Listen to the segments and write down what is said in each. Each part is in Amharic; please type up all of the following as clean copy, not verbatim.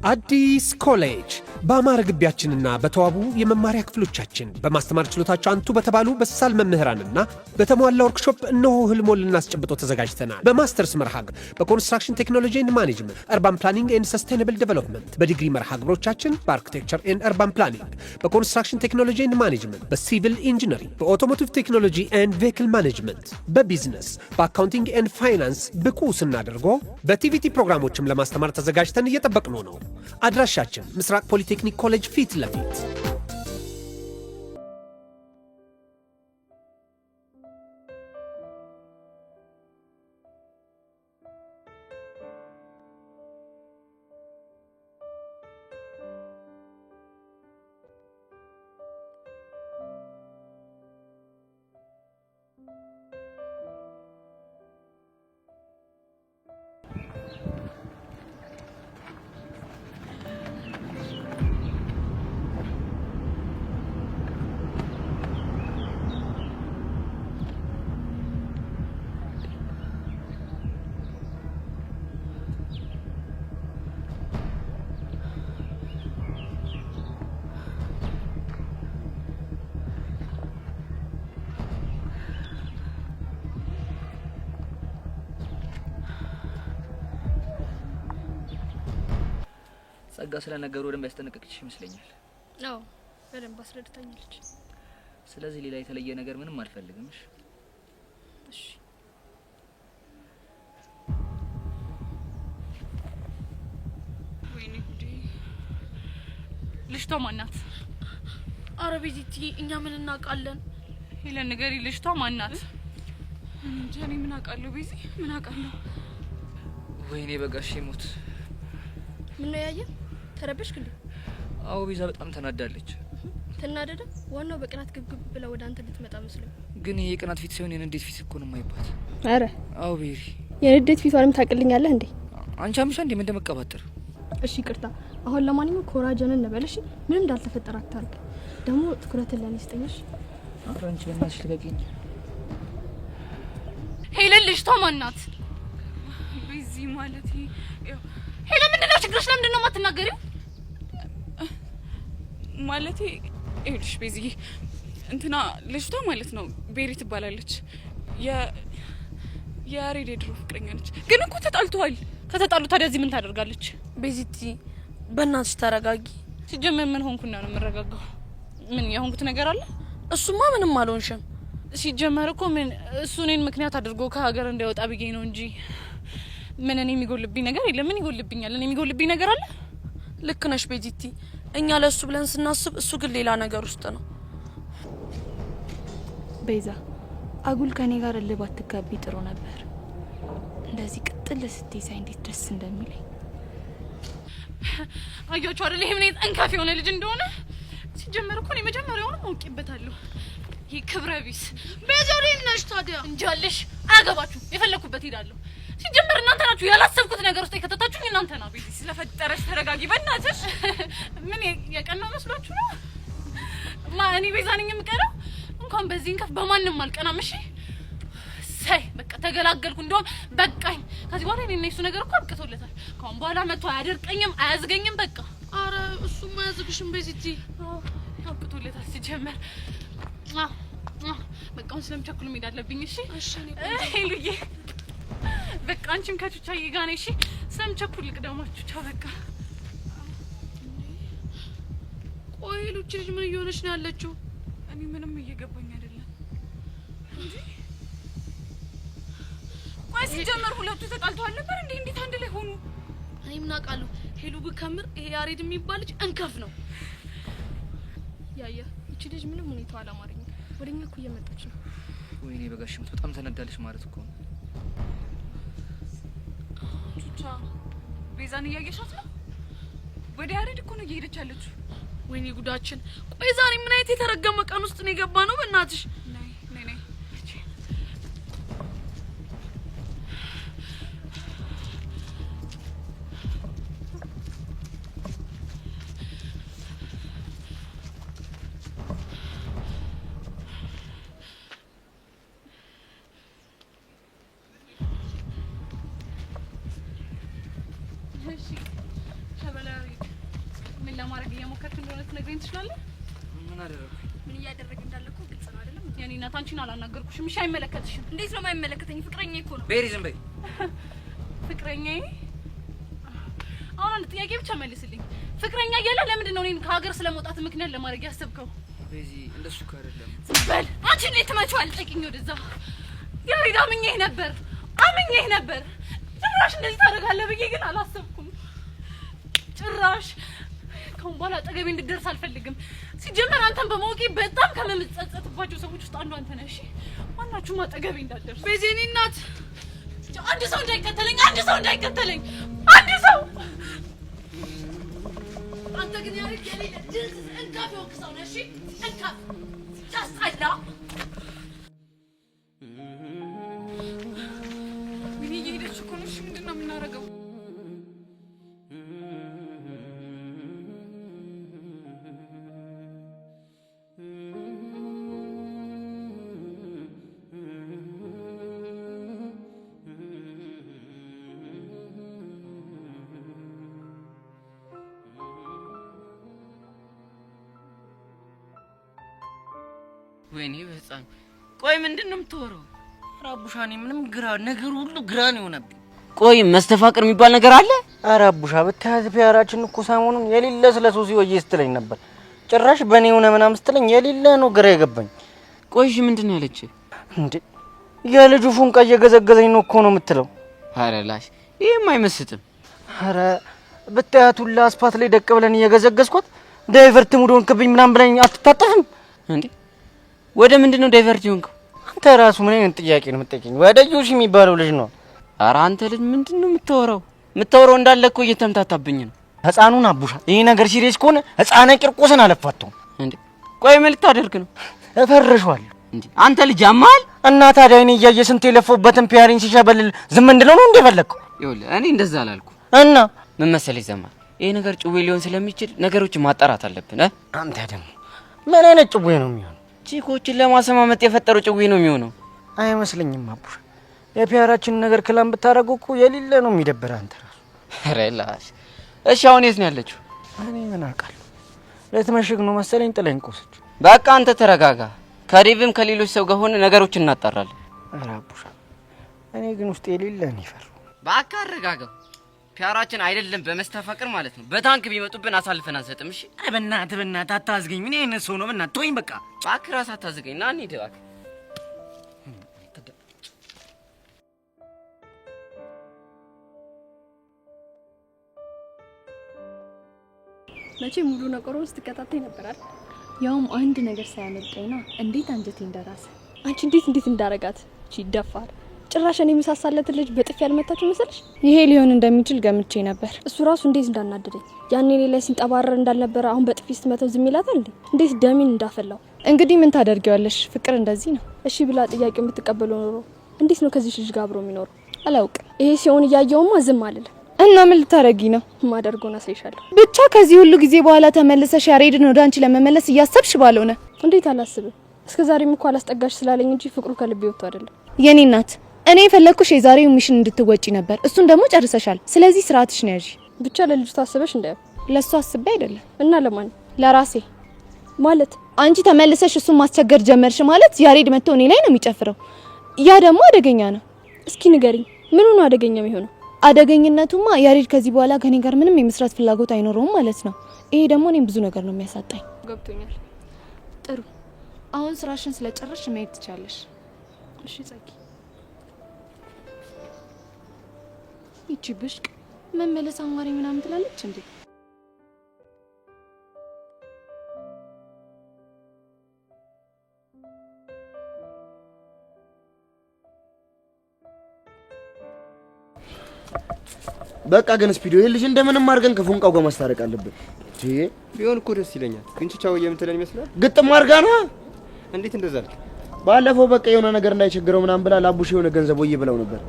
አዲስ ኮሌጅ በአማረ ግቢያችንና በተዋቡ የመማሪያ ክፍሎቻችን በማስተማር ችሎታቸው አንቱ በተባሉ በሳል መምህራንና በተሟላ ወርክሾፕ እነሆ ህልሞን ልናስጨብጦ ተዘጋጅተናል። በማስተርስ መርሃ ግብር በኮንስትራክሽን ቴክኖሎጂ ኤንድ ማኔጅመንት፣ አርባን ፕላኒንግ ኤንድ ሰስቴናብል ዴቨሎፕመንት፣ በዲግሪ መርሃ ግብሮቻችን በአርኪቴክቸር ኤንድ አርባን ፕላኒንግ፣ በኮንስትራክሽን ቴክኖሎጂ ኤንድ ማኔጅመንት፣ በሲቪል ኢንጂነሪንግ፣ በኦቶሞቲቭ ቴክኖሎጂ ኤንድ ቬሂክል ማኔጅመንት፣ በቢዝነስ፣ በአካውንቲንግ ኤንድ ፋይናንስ ብቁ ስናደርጎ በቲቪቲ ፕሮግራሞችም ለማስተማር ተዘጋጅተን እየጠበቅነው ነው። አድራሻችን ምስራቅ ፖሊቴክኒክ ኮሌጅ ፊት ለፊት። ጸጋ ስለ ነገሩ ወደም ያስጠነቀቅሽ ይመስለኛል። አዎ በደንብ አስረድታኛለች። ስለዚህ ሌላ የተለየ ነገር ምንም አልፈልግም። እሺ ወይኔ ጉዴ! ልጅቷ ማናት? አረ ቤዚቲ እኛ ምን እናውቃለን? ሄለን ንገሪ፣ ልጅቷ ማናት? እንጃ እኔ ምን አውቃለሁ? ቤዚ ምን አውቃለሁ? ወይኔ በጋሽ ሞት! ምን ነው ያየ? ተረበሽክ እንዴ? አዎ ቤዛ በጣም ተናዳለች። ተናደደ? ዋናው በቅናት ግብግብ ብላ ወደ አንተ ልትመጣ መስሎ። ግን ይሄ ቅናት ፊት ሳይሆን የንዴት ፊት እኮ ነው የማይባት። አረ አዎ ቤሪ፣ የንዴት ፊቷንም ታቅልኛለህ እንዴ? አንቺ አምሻ እንዴ ምን እንደመቀባጠር። እሺ ይቅርታ። አሁን ለማንኛውም ኮራጀንን ነበልሽ። ምን እንዳልተፈጠረ አታርግ። ደግሞ ትኩረትን ለኔ ስጠኝሽ። አንቺ በእናትሽ ልቀቂኝ። ሄለን ልጅቷ ማናት? ቤዚ ማለት ሄለን ምንድነው ችግርሽ? ለምንድነው የማትናገሪው? ማለቴ ይኸውልሽ ቤዚ እንትና ልጅቷ ማለት ነው ቤሪ ትባላለች። የያሬድ የድሮ ፍቅረኛ ነች። ግን እኮ ተጣልተዋል። ከተጣሉ ታዲያ እዚህ ምን ታደርጋለች? ቤዚቲ በእናትሽ ተረጋጊ። ሲጀመር ምን ሆንኩና ነው የምረጋጋው? ምን የሆንኩት ነገር አለ? እሱማ ምንም አልሆንሽም። ሲጀመር እኮ ምን እሱ እኔን ምክንያት አድርጎ ከሀገር እንዳይወጣ ብዬ ነው እንጂ ምን እኔ የሚጎልብኝ ነገር የለም። ምን ይጎልብኛል? እኔ የሚጎልብኝ ነገር አለ? ልክ ነሽ ቤዚቲ። እኛ ለሱ ብለን ስናስብ እሱ ግን ሌላ ነገር ውስጥ ነው። ቤዛ አጉል ከኔ ጋር ልባት ትጋቢ ጥሩ ነበር። እንደዚህ ቅጥል ስትይ ሳይ እንዴት ደስ እንደሚለኝ አያችሁ አይደል? ይሄ ምን እንካፍ የሆነ ልጅ እንደሆነ። ሲጀመር እኮ እኔ መጀመሪያውንም አውቄበታለሁ። ይሄ ክብረ ቢስ ቤዛሪ ነሽ። ታዲያ እንጃለሽ አያገባችሁ። የፈለኩበት ሄዳለሁ። ሲጀመር እናንተ ናችሁ ያላሰብኩት ነገር ውስጥ የከተታችሁኝ እናንተ ናችሁ። ቤዚ ስለፈጠረሽ ተረጋጊ በእናትሽ። ምን የቀናው መስሏችሁ ነው? እኔ ቤዛ ነኝ የምቀረው? እንኳን በዚህ እንከፍ በማንም አልቀናም። እሺ ሳይ በቃ ተገላገልኩ። እንደውም በቃኝ። ከዚህ በኋላ እኔ እሱ ነገር እኮ አብቅቶለታል። ካሁን በኋላ መጥቶ አያደርቀኝም፣ አያዝገኝም። በቃ አረ እሱማ አያዝግሽም ቤዚቲ። አብቅቶለታል ሲጀመር። በቃ አሁን ስለምቸኩል መሄድ አለብኝ። እሺ ሄሉዬ በቃ አንቺም ከቹቻዬ ጋር ነሽ። ስለምቸኩል ልቅደማችሁ። ቻው በቃ። ቆይ ሉቺ ልጅ ምን እየሆነች ነው ያለችው? እኔ ምንም እየገባኝ አይደለም እንዴ። ቆይ ሲጀመር ሁለቱ ተጣልተዋል ነበር እንዴ? እንዴት አንድ ላይ ሆኑ? እኔ ምን አውቃለሁ? ሄሉ ብከምር ይሄ ያሬድ የሚባል ልጅ እንከፍ ነው። ያያ እቺ ልጅ ምንም ሁኔታው አላማረኝም። ወደኛ እኮ እየመጣች ነው። ወይኔ በጋሽ ሞት! በጣም ተናዳለች ማለት እኮ ነው። ቹቻ ቤዛን እያየሻት ነው? ወደ ያሬድ እኮ ነው እየሄደች ያለችው። ወይኔ ጉዳችን! ቆይ ዛሬ ምን አይነት የተረገመ ቀን ውስጥ ነው የገባ ነው? በእናትሽ ነይ ነይ ነይ። እሺ ተበላ ለማድረግ እየሞከርክ እንደሆነ ትነግረኝ ትችላለህ? ምን አደረኩ? ምን እያደረገ እንዳለ እኮ ግልጽ ነው አይደለም? የኔ እናት አንቺን አላናገርኩሽም። እሺ አይመለከትሽም። እንዴት ነው የማይመለከተኝ? ፍቅረኛዬ እኮ ነው። ቤሪ ዝም በይ። ፍቅረኛዬ? አሁን አንድ ጥያቄ ብቻ መልስልኝ። ፍቅረኛ እያለ ለምንድን ነው እኔን ከሀገር ስለመውጣት ምክንያት ለማድረግ ያሰብከው? ቤዚ እንደሱ እኮ አይደለም። በል አንቺ እንዴት ትመጪዋለሽ? ጠቂኝ ወደዛ። ያሬድ አምኜህ ነበር ጭራሽ እንደዚህ ታደርጋለህ ብዬ ግን አላሰብኩም። ጭራሽ ከአሁን በኋላ አጠገቤ እንድትደርስ አልፈልግም። ሲጀመር አንተን በማወቄ በጣም ከምጸጸትባቸው ሰዎች ውስጥ አንዱ አንተ ነህ። እሺ ማናችሁም አጠገቤ እንዳትደርሱ። ቤዚ የኔ እናት አንድ ሰው እንዳይከተለኝ አንድ ሰው አንተ ግን ያሬድ የሌለ ድንስ እንካፍ የሆንክ ሰው ነህ። እሺ እንካፍ ታስጠላ። ምን እየሄደች እኮ ነው? እሺ ምንድን ነው የምናደርገው? ወይኔ በህፃን ቆይ ምንድነው የምትወራው? ኧረ አቡሻ እኔ ምንም ነገሩ ሁሉ ግራ ነው የሆነብኝ። ቆይ መስተፋቅር የሚባል ነገር አለ? ኧረ አቡሻ ብታያት ፒያራችን እኮ ሰሞኑን የሌለ ስለ ሶሲ ወዬ ስትለኝ ነበር። ጭራሽ በእኔ ሆነ ምናምን ስትለኝ የሌለ ነው ግራ የገባኝ። ቆይ እሺ ምንድን ነው ያለች እንዴ? የልጁ ፉንቃ እየገዘገዘኝ ነው እኮ ነው የምትለው። ኧረ ላሽ ይሄም አይመስጥም። ኧረ ብታያት ሁላ አስፓት ላይ ደቅ ብለን እየገዘገዝኳት ዳይቨርት ሙድ ሆንክብኝ ምናምን ብለኝ አትታጠፍም እንዴ? ወደ ምንድነው ዳይቨርት ሆንከው? አንተ ራሱ ምን አይነት ጥያቄ ነው የምትጠይቀኝ? ወደ ጆሲ የሚባለው ልጅ ነው። ኧረ አንተ ልጅ ምንድነው የምታወራው እንዳለ እኮ እየተምታታብኝ ነው። ህፃኑን አቡሻ ይሄ ነገር ሲሪየስ ከሆነ ህፃና ቂርቆስን አለፋተው እንዴ? ቆይ ምን ልታደርግ ነው? እፈርሻለሁ እንዴ? አንተ ልጅ አማል እና ታዲያ እኔ እያየ ስንት የለፈውበትን ፒያሪን ሲሸበልል ዝም እንድለው ነው እንደፈለግኩ? ይኸውልህ እኔ እንደዛ አላልኩ እና ምን መሰለኝ ዘማ ይሄ ነገር ጭዌ ሊሆን ስለሚችል ነገሮችን ማጣራት አለብን። አንተ ደግሞ ምን አይነት ጭዌ ነው የሚሆነው? ቺኮችን ለማሰማመጥ የፈጠረው ጭዌ ነው የሚሆነው። አይመስለኝም አቡሽ። የፒያራችን ነገር ክላም ብታረጉ እኮ የሌለ ነው የሚደብር አንተ ራሱ። ሬላሽ እሺ አሁን የት ነው ያለችው? እኔ ምን አውቃለሁ። ለትመሽግ ነው መሰለኝ ጥለኝ ቆሰች። በቃ አንተ ተረጋጋ። ከዴቭም ከሌሎች ሰው ጋር ሆነ ነገሮችን እናጣራለን። ኧረ አቡሽ እኔ ግን ውስጥ የሌለ ነው ይፈር። በቃ አረጋጋው። ፒያራችን አይደለም በመስተፋቅር ማለት ነው በታንክ ቢመጡብን አሳልፈን አንሰጥም። እሺ አይ በእናትህ አታዝገኝ። ምን አይነት ሰው ነው? በእናትህ ተወኝ በቃ። እባክህ እራስህ አታዝገኝ። ና እንሂድ እባክህ። መቼ ሙሉ ነገሩን ስትከታተይ ነበራል። ያውም አንድ ነገር ሳያመልጠኝና እንዴት አንጀቴ እንደራሰ። አንቺ እንዴት እንዳረጋት እቺ ደፋር ጭራሽ እኔ የሚሳሳለት ልጅ በጥፊ ያልመታችሁ መሰለሽ? ይሄ ሊሆን እንደሚችል ገምቼ ነበር። እሱ ራሱ እንዴት እንዳናደደኝ ያኔ እኔ ላይ ሲንጠባረር እንዳልነበረ አሁን በጥፊ ስትመታው ዝም ይላታል እንዴ? እንዴት ደሜን እንዳፈላው። እንግዲህ ምን ታደርጊዋለሽ? ፍቅር እንደዚህ ነው። እሺ ብላ ጥያቄውን ብትቀበለው ኖሮ እንዴት ነው ከዚህ ልጅ ጋር አብሮ የሚኖረው? አላውቅም። ይሄ ሲሆን እያየውማ ዝም አልልም። እና ምን ልታረጊ ነው? ማደርጎና ሳይሻለሁ። ብቻ ከዚህ ሁሉ ጊዜ በኋላ ተመልሰሽ ያሬድን ወደ አንቺ ለመመለስ እያሰብሽ ባልሆነ። እንዴት አላስብም? እስከዛሬም እኮ አላስጠጋሽ ስላለኝ እንጂ ፍቅሩ ከልቤ ወጥቶ አይደለም። የኔ እናት እኔ ፈለኩሽ የዛሬው ሚሽን እንድትወጪ ነበር። እሱን ደግሞ ጨርሰሻል። ስለዚህ ስርዓትሽ ነው ያዢ። ብቻ ለልጅቷ አስበሽ እንዳይው። ለሷ አስቤ አይደለም። እና ለማን? ለራሴ ማለት። አንቺ ተመልሰሽ እሱን ማስቸገር ጀመርሽ ማለት ያሬድ መጥቶ እኔ ላይ ነው የሚጨፍረው። ያ ደግሞ አደገኛ ነው። እስኪ ንገሪኝ፣ ምኑ ነው አደገኛ የሚሆነው? አደገኝነቱማ ያሬድ ከዚህ በኋላ ከኔ ጋር ምንም የመስራት ፍላጎት አይኖረውም ማለት ነው። ይሄ ደግሞ እኔም ብዙ ነገር ነው የሚያሳጣኝ። ገብቶኛል። ጥሩ፣ አሁን ስራሽን ስለጨረስሽ መሄድ ትቻለሽ። እሺ ጸጊ። ይቺ ብሽቅ መመለስ አማሪ ምናምን ትላለች እንዴ? በቃ ግን ስፒዲዮ ልጅ እንደምንም አድርገን ከፎንቃው ጋር ማስታረቅ አለብን። ቢሆን እኮ ደስ ይለኛል። ግን ቻው የምትለን ይመስላል። ግጥም አድርጋና እንዴት እንደዛ አልክ? ባለፈው በቃ የሆነ ነገር እንዳይቸግረው ምናምን ብላ ላቡሽ የሆነ ገንዘብ ወይ ብለው ነበር።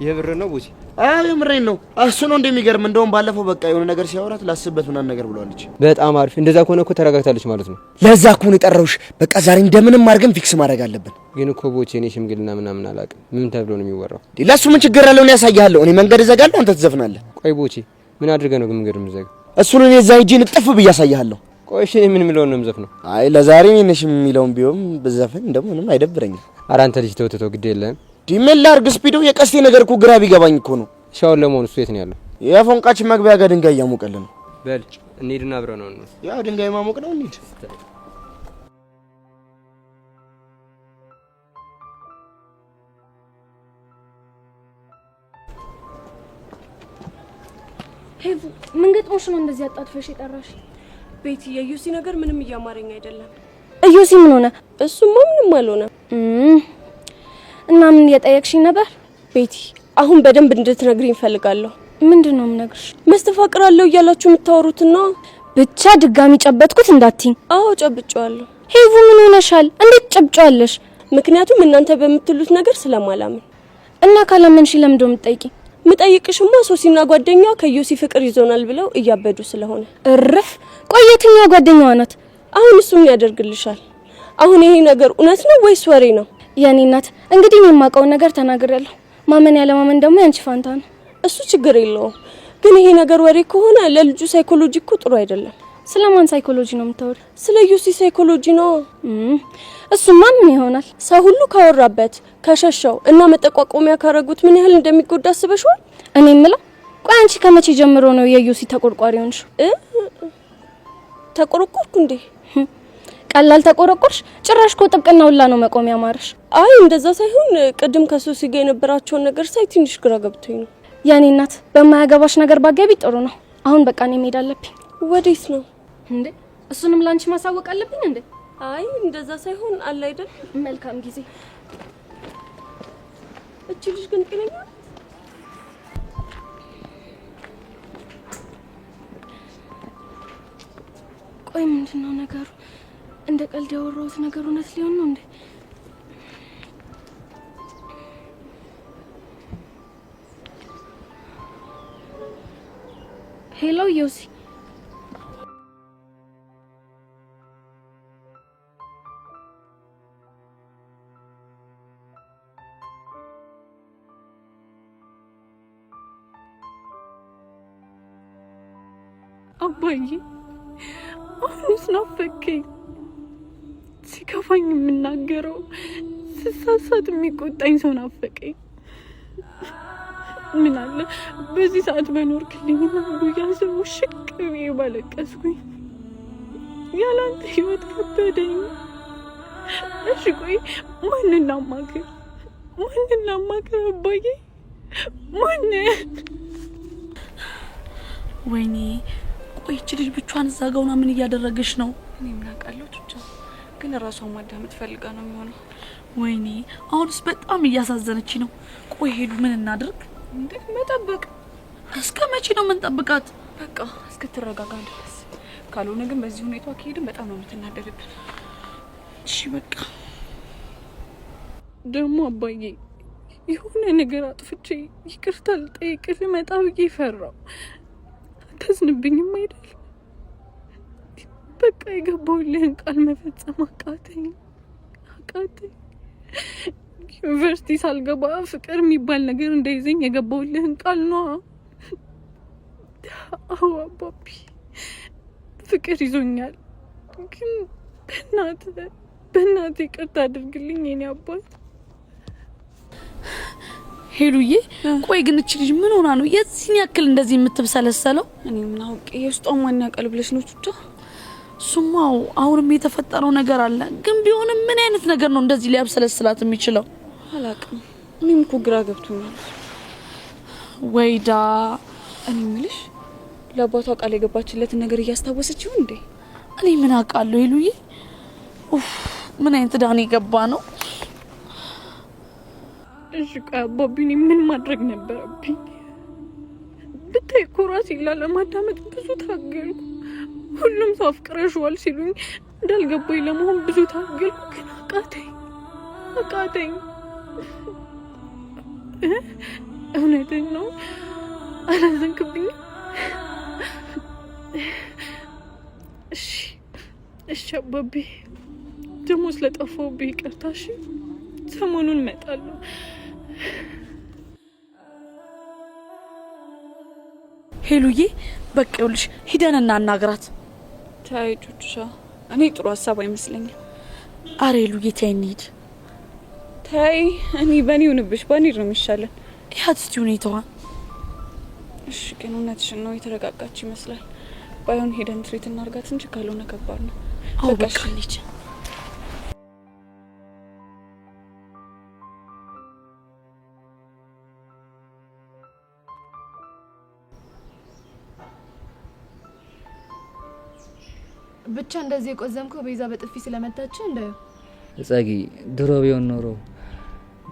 ይሄ ብር ነው ቦሲ? አዎ የምሬን ነው። እሱ ነው እንደሚገርም። እንደውም ባለፈው በቃ የሆነ ነገር ሲያወራት ላስብበት ምናምን ነገር ብለዋለች። በጣም አሪፍ። እንደዛ ከሆነ እኮ ተረጋግታለች ማለት ነው። ለዛ እኮ ነው የጠራሁሽ። በቃ ዛሬ እንደምንም አድርገን ፊክስ ማድረግ አለብን። ግን እኮ ቦቼ እኔ ሽምግልና ምናምን አላውቅም። ምን ተብሎ ነው የሚወራው? ለሱ ምን ችግር አለው? እኔ ያሳያለሁ። እኔ መንገድ እዘጋለሁ፣ አንተ ትዘፍናለህ። ቆይ ቦቼ ምን አድርገህ ነው ግን መንገድ የምዘጋው? እሱን እኔ እዛ ሂጅ ልጥፍ ብዬ አሳያለሁ። ቆይ እሺ ምን የሚለውን ነው የምዘፍነው? አይ ለዛሬ ነሽ የሚለውን ቢሆን በዘፈን እንደው ምንም አይደብረኝም። ኧረ አንተ ልጅ ተው ግድ የለህም። ዲሜላ አርግ ስፒዶ የቀስቴ ነገር እኮ ግራ ቢገባኝ እኮ ነው። ሻውን ለመሆኑ እሱ የት ነው ያለው? የፎንቃችን መግቢያ ጋር ድንጋይ እያሞቀልን ነው። በል እንሂድና አብረን ነው። ያው ድንጋይ ማሞቅ ነው እንሂድ። ሄቭ ምን ገጥሞሽ ነው እንደዚህ አጣጥፈሽ የጠራሽ? ቤቲ የዩሲ ነገር ምንም እያማረኝ አይደለም። እዩሲ ምን ሆነ? እሱማ ምንም አልሆነ። እና ምን እየጠየቅሽኝ ነበር? ቤቲ አሁን በደንብ እንድትነግሪኝ እፈልጋለሁ። ምንድነው የምነግርሽ? መስተፋቅራለሁ እያላችሁ የምታወሩትና ብቻ ድጋሚ ጨበጥኩት እንዳትኝ። አዎ ጨብጫለሁ። ሄቭ ምን ሆነሻል? እንዴት ጨብጫለሽ? ምክንያቱም እናንተ በምትሉት ነገር ስለማላምን። እና ካላመንሽ ለምን ደው የምትጠይቂኝ? ምጠይቅሽማ ሶሲና ጓደኛዋ ከዩሲ ፍቅር ይዞናል ብለው እያበዱ ስለሆነ። እረፍ። ቆየትኛ ጓደኛዋ ናት? አሁን እሱም ያደርግልሻል። አሁን ይሄ ነገር እውነት ነው ወይስ ወሬ ነው? የኔ እናት እንግዲህ እኔ የማውቀውን ነገር ተናግሬያለሁ። ማመን ያለ ማመን ደግሞ ያንቺ ፋንታ ነው። እሱ ችግር የለውም። ግን ይሄ ነገር ወሬ ከሆነ ለልጁ ሳይኮሎጂ እኮ ጥሩ አይደለም። ስለማን ሳይኮሎጂ ነው የምታወሪው? ስለ ዩሲ ሳይኮሎጂ ነው። እሱማ ምን ይሆናል? ሰው ሁሉ ካወራበት ከሸሸው እና መጠቋቆሚያ ካረጉት ምን ያህል እንደሚጎዳ አስበሽዋል? እኔ የምለው ቆይ አንቺ ከመቼ ጀምሮ ነው የዩሲ ተቆርቋሪ ሆንሽ? ተቆረቆርኩ እንዴ? ቀላል ተቆረቆርሽ? ጭራሽ እኮ ጥብቅና ሁላ ነው መቆሚያ ማረሽ። አይ እንደዛ ሳይሆን ቅድም ከሶሲ ጋር የነበራቸውን ነገር ሳይ ትንሽ ግራ ገብቶኝ ነው። የኔ እናት በማያገባሽ ነገር ባገቢ ጥሩ ነው። አሁን በቃ እኔ መሄድ አለብኝ። ወዴት ነው እንዴ? እሱንም ላንቺ ማሳወቅ አለብኝ እንዴ? አይ እንደዛ ሳይሆን አለ አይደል? መልካም ጊዜ። እቺ ልጅ ግን ጤነኛ ናት? ቆይ ምንድነው ነገሩ? እንደ ቀልድ ያወራሁት ነገር እውነት ሊሆን ነው እንዴ? ሄሎ ዮሲ። አባዬ አሁንስ ናፈቀኝ። ሲከፋኝ የምናገረው ስሳሳት የሚቆጣኝ ሰው ናፈቀኝ። ምን አለ በዚህ ሰዓት በኖርክልኝና ጉያ ስሙ ሽቅ ብዬ ባለቀስኩኝ። ያላንተ ህይወት ከበደኝ። እሺ ቆይ ማንን ላማክር አባዬ? ማንን? ወይኔ ቆይ እቺ ልጅ ብቻዋን እዛ ጋር ሆና ምን እያደረገች ነው? እኔ ምን አውቃለሁ ብቻ ግን ራሷን ማዳመጥ ፈልጋ ነው የሚሆነው። ወይኔ አሁንስ በጣም እያሳዘነች ነው። ቆይ ሄዱ ምን እናድርግ? እንዴ መጠበቅ? እስከ መቼ ነው የምንጠብቃት? በቃ እስክትረጋጋ ድረስ። ካልሆነ ግን በዚህ ሁኔታ ከሄድን በጣም ነው የምትናደድብን። እሺ በቃ ደግሞ አባዬ የሆነ ነገር አጥፍቼ ይቅርታ ልጠይቅህ ልመጣ ብዬ ፈራው። አታዝንብኝም አይደል? በቃ የገባሁልህን ቃል መፈጸም አቃተኝ። ዩኒቨርሲቲ ሳልገባ ፍቅር የሚባል ነገር እንዳይዘኝ የገባሁልህን ቃል ነው። አዎ አባቢ ፍቅር ይዞኛል፣ ግን በእናትህ ይቅርታ አድርግልኝ የኔ አባት። ሄሉዬ ቆይ ግን እቺ ልጅ ምን ሆና ነው የዚህን ያክል እንደዚህ የምትብሰለሰለው? እኔ ምን አውቄ የውስጧን ማን ያውቃል ብለሽ ነው ቹቻ? ሱማው አሁንም የተፈጠረው ነገር አለ፣ ግን ቢሆንም ምን አይነት ነገር ነው እንደዚህ ሊያብሰለስላት የሚችለው? አላውቅም። እኔም እኮ ግራ ገብቶኛል። ወይዳ እኔ ምልሽ ለአባቷ ቃል የገባችለትን ነገር እያስታወሰችው እንዴ? እኔ ምን አውቃለሁ ሄሉዬ። ምን አይነት ዳን የገባ ነው? እሺ ቆይ አባቢ እኔ ምን ማድረግ ነበረብኝ? ብታይ እኮ ራሴን ላለማዳመጥ ብዙ ታገልኩ። ሁሉም ሰው አፍቅረሽዋል ሲሉኝ እንዳልገባኝ ለመሆን ብዙ ታገልኩ፣ ግን አቃተኝ። እውነቴን ነው። አላዘንክብኝም? እሺ አባቢ ደግሞ ስለጠፋሁብኝ ይቅርታ። እሺ ሰሞኑን እመጣለሁ። ሄሉዬ በቃ ይኸውልሽ ሂደን እናናግራት። ታይ ቹቹሻ እኔ ጥሩ ሀሳብ አይመስለኝም። አረ ሄሉዬ ተይ እንሂድ። ታይ እኔ በኔ ሆንብሽ ባኔ ነው የሚሻለን። ያት እስቲ ሁኔታዋን። እሺ ግን እውነትሽን ነው የተረጋጋች ይመስላል። ባይሆን ሄደን ትሪት እናርጋት እንጂ ካልሆነ ከባድ ነው። አዎ በቃ እንሂድ። ብቻ እንደዚህ የቆዘምከው ቤዛ በጥፊ ስለመታች እንደው ጸጊ ድሮ ቢሆን ኖሮ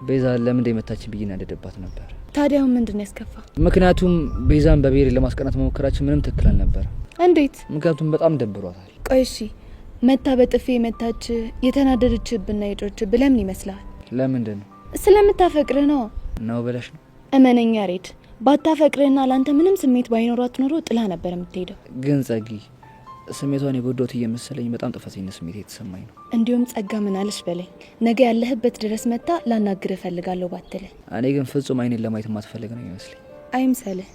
ቤዛ ለምን እንደመታችን ብዬ እናደደባት ነበር። ታዲያው ምንድነው ያስከፋ? ምክንያቱም ቤዛን በብሔር ለማስቀናት መሞከራችን ምንም ትክክል አልነበረ። እንዴት? ምክንያቱም በጣም ደብሯታል። ቆይ እሺ መታ በጥፊ መታች የተናደደችብና የጮች ብለምን ይመስላል? ለምንድን ነው? ስለምታፈቅርህ ነው ብለሽ ነው? እመነኛ ሬድ ባታፈቅርህና ላንተ ምንም ስሜት ባይኖራት ኖሮ ጥላ ነበር የምትሄደው። ግን ጸጊ ስሜቷን የጎዳሁት እየመሰለኝ በጣም ጥፋተኝነት ስሜት የተሰማኝ ነው። እንዲሁም ጸጋ ምን አለሽ በለኝ ነገ ያለህበት ድረስ መታ ላናግርህ እፈልጋለሁ ባትለ። እኔ ግን ፍጹም አይኔን ለማየት ማትፈልግ ነው ይመስለኝ። አይምሰልህ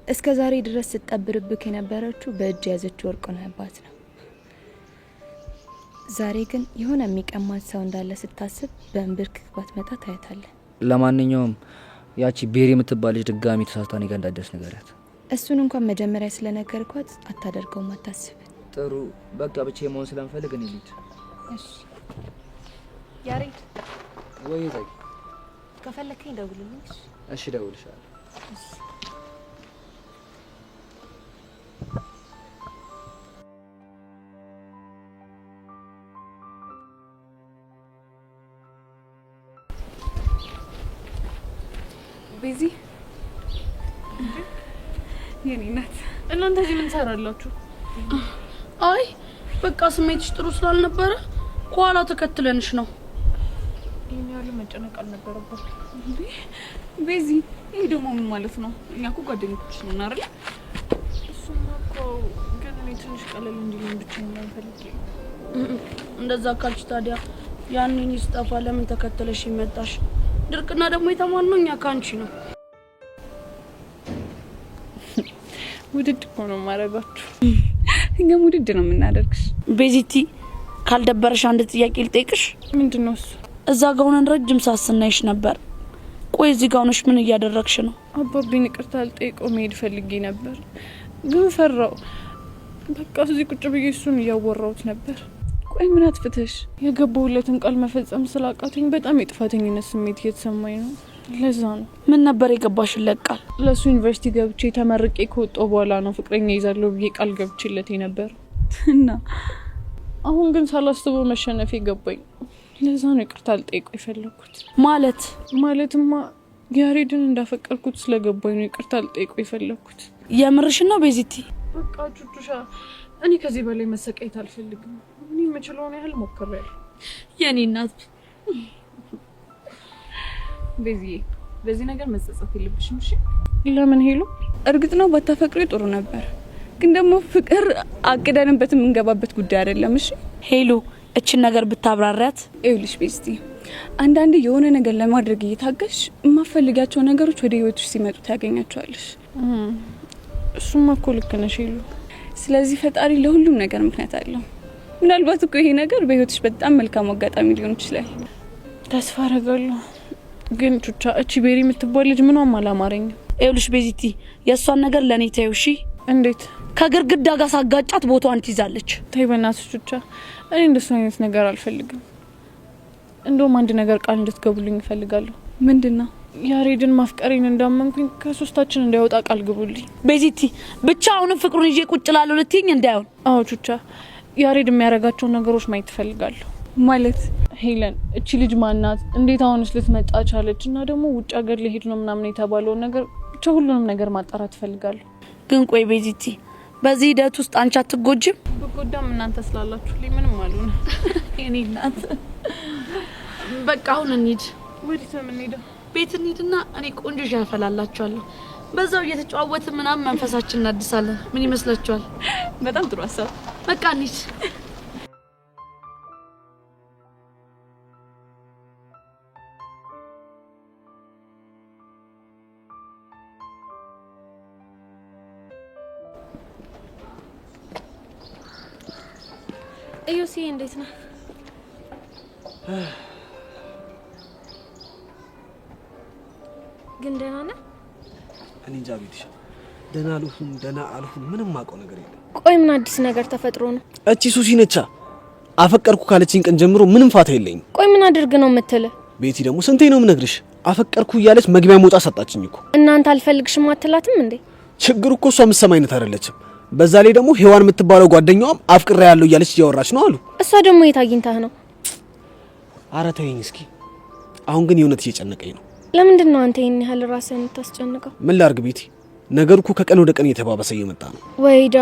እስከ ዛሬ ድረስ ስትጠብርብክ የነበረችው በእጅ ያዘችው ወርቅ ነህባት ነው። ዛሬ ግን የሆነ የሚቀማት ሰው እንዳለ ስታስብ በእንብርክክ ባትመጣ ታያታለህ። ለማንኛውም ያቺ ቤሪ የምትባል ልጅ ድጋሚ ተሳስታ እኔ ጋር እንዳትደርስ ንገሪያት። እሱን እንኳን መጀመሪያ ስለነገርኳት አታደርገውም፣ አታስብ። ጥሩ በቃ ብቻ መሆን ስለምፈልግ እኔ ልሂድ። እሺ ያሬድ ወይ ጸጊ ከፈለከኝ ደውልልኝ። እሺ ደውልሻለሁ። ቤዚ የኔ ናት። እናንተ እዚህ ምን ሰራላችሁ? አይ በቃ ስሜትሽ ጥሩ ስላልነበረ ከኋላ ተከትለንሽ ነው። ይሄን ያሉ መጨነቅ አልነበረባት። ቤዚ ይሄ ደግሞ ምን ማለት ነው? እኛ እኮ ጓደኞች ነን አይደል? እሱማ እኮ ግን እኔ ትንሽ ቀለል እንዲልኝ ብቻ ነው ፈልጌ። እንደዛ ካልሽ ታዲያ ያንን ይስጠፋ ለምን ተከተለሽ ይመጣሽ? ድርቅና ደግሞ የተማነው እኛ ካንቺ ነው። ውድድ እኮ ነው ማረጋችሁ። እኛም ውድድ ነው የምናደርግሽ። ቤዚቲ ካልደበረሽ አንድ ጥያቄ ልጠይቅሽ። ምንድነው እሱ? እዛ ጋር ሆነን ረጅም ሰዓት ስናይሽ ነበር። ቆይ እዚህ ጋር ሆነሽ ምን እያደረግሽ ነው? አባቤን ይቅርታ ልጠይቀው መሄድ ፈልጌ ነበር ግን ፈራው። በቃ እዚህ ቁጭ ብዬ እሱን እያወራሁት ነበር። ቆይ ምን አጥፍተሽ? የገባሁለትን ቃል መፈጸም ስላቃተኝ በጣም የጥፋተኝነት ስሜት እየተሰማኝ ነው። ለዛ ነው። ምን ነበር የገባሽለት ቃል? ለሱ ዩኒቨርሲቲ ገብቼ ተመርቄ ከወጣሁ በኋላ ነው ፍቅረኛ ይዛለሁ ብዬ ቃል ገብቼለት ነበር እና አሁን ግን ሳላስበው መሸነፌ ገባኝ። ለዛ ነው ይቅርታ ልጠይቀው የፈለኩት። ማለትማ ያሬድን እንዳፈቀርኩት ስለገባኝ ነው ይቅርታ ልጠይቀው የፈለኩት። የምርሽ ነው ቤዚቲ? በቃ ቹቹሻ እኔ ከዚህ በላይ መሰቃየት አልፈልግም። እኔ የምችለውን ያህል ሞክሬያለሁ። የኔ እናት ቤዚዬ በዚህ ነገር መጸጸት የለብሽም እሺ? ለምን ሄሉ? እርግጥ ነው ባታፈቅሪ ጥሩ ነበር፣ ግን ደግሞ ፍቅር አቅደንበት የምንገባበት ጉዳይ አይደለም። እሺ ሄሉ እችን ነገር ብታብራሪያት። ይኸውልሽ ቤስቲ አንዳንዴ የሆነ ነገር ለማድረግ እየታገሽ የማፈልጋቸው ነገሮች ወደ ህይወትሽ ሲመጡ ታገኛቸዋለሽ። እሱማ እኮ ልክ ነሽ ሄሉ። ስለዚህ ፈጣሪ ለሁሉም ነገር ምክንያት አለው። ምናልባት እኮ ይሄ ነገር በህይወትሽ በጣም መልካም አጋጣሚ ሊሆን ይችላል። ተስፋ አደርጋለሁ። ግን ቹቻ እቺ ቤሪ የምትባል ልጅ ምንም አላማረኝም። ይኸውልሽ ቤዚቲ የእሷን ነገር ለእኔ ተይው እሺ? እንዴት? ከግርግዳ ጋር ሳጋጫት ቦታዋን ትይዛለች። ተይ በእናትሽ ቹቻ፣ እኔ እንደሱ አይነት ነገር አልፈልግም። እንደውም አንድ ነገር ቃል እንድትገቡልኝ እፈልጋለሁ። ምንድነው? ያሬድን ማፍቀሬን እንዳመንኩኝ ከሶስታችን እንዳይወጣ ቃል ግቡልኝ። ቤዚቲ ብቻ አሁንም ፍቅሩን ይዤ ቁጭ ላለሁ ልትይኝ እንዳይሆን። አዎ ቹቻ፣ ያሬድ የሚያደርጋቸው ነገሮች ማየት እፈልጋለሁ። ማለት ሄለን እቺ ልጅ ማናት? እንዴት አሁንስ ልትመጣ ቻለች? እና ደግሞ ውጭ ሀገር ሊሄድ ነው ምናምን የተባለውን ነገር ብቻ ሁሉንም ነገር ማጣራት እፈልጋለሁ። ግን ቆይ ቤዚቲ በዚህ ሂደት ውስጥ አንቺ አትጎጂም? ብጎዳም እናንተ ስላላችሁልኝ ምንም አልሆነ። የኔ እናት በቃ አሁን እንሂድ። ወዴት ነው የምንሄደው? ቤት እንሂድና እኔ ቆንጆ ሻይ አፈላላችኋለሁ። በዛው እየተጨዋወትን ምናምን መንፈሳችን እናድሳለን። ምን ይመስላችኋል? በጣም ጥሩ ሀሳብ። በቃ እንሂድ። እዩሲ እንዴት ነው? ግን ደህና ነህ? እኔ እንጃ ቤትሽ ደህና አልሁን ምንም ማውቀው ነገር የለም። ቆይ ምን አዲስ ነገር ተፈጥሮ ነው? እቺ ሱሲ ነቻ አፈቀርኩ ካለችኝ ቀን ጀምሮ ምንም ፋታ የለኝም። ቆይ ምን አድርግ ነው የምትለው? ቤቲ ደግሞ ስንቴ ነው የምነግርሽ? አፈቀርኩ እያለች መግቢያ መውጣ ሰጣችኝ እኮ። እናንተ አልፈልግሽም አትላትም እንዴ? ችግሩ እኮ እሷ የምትሰማ አይነት አይደለችም። በዛ ላይ ደግሞ ሔዋን የምትባለው ጓደኛዋም አፍቅራ ያለው እያለች እያወራች ነው አሉ። እሷ ደግሞ የት አግኝታህ ነው? ኧረ ተይኝ እስኪ። አሁን ግን የእውነት እየጨነቀኝ ነው። ለምንድን ነው አንተ ይሄን ያህል ራስህን የምታስጨንቀው? ምን ላድርግ ቤቲ፣ ነገሩ እኮ ከቀን ወደ ቀን እየተባባሰ እየመጣ ነው። ወይዳ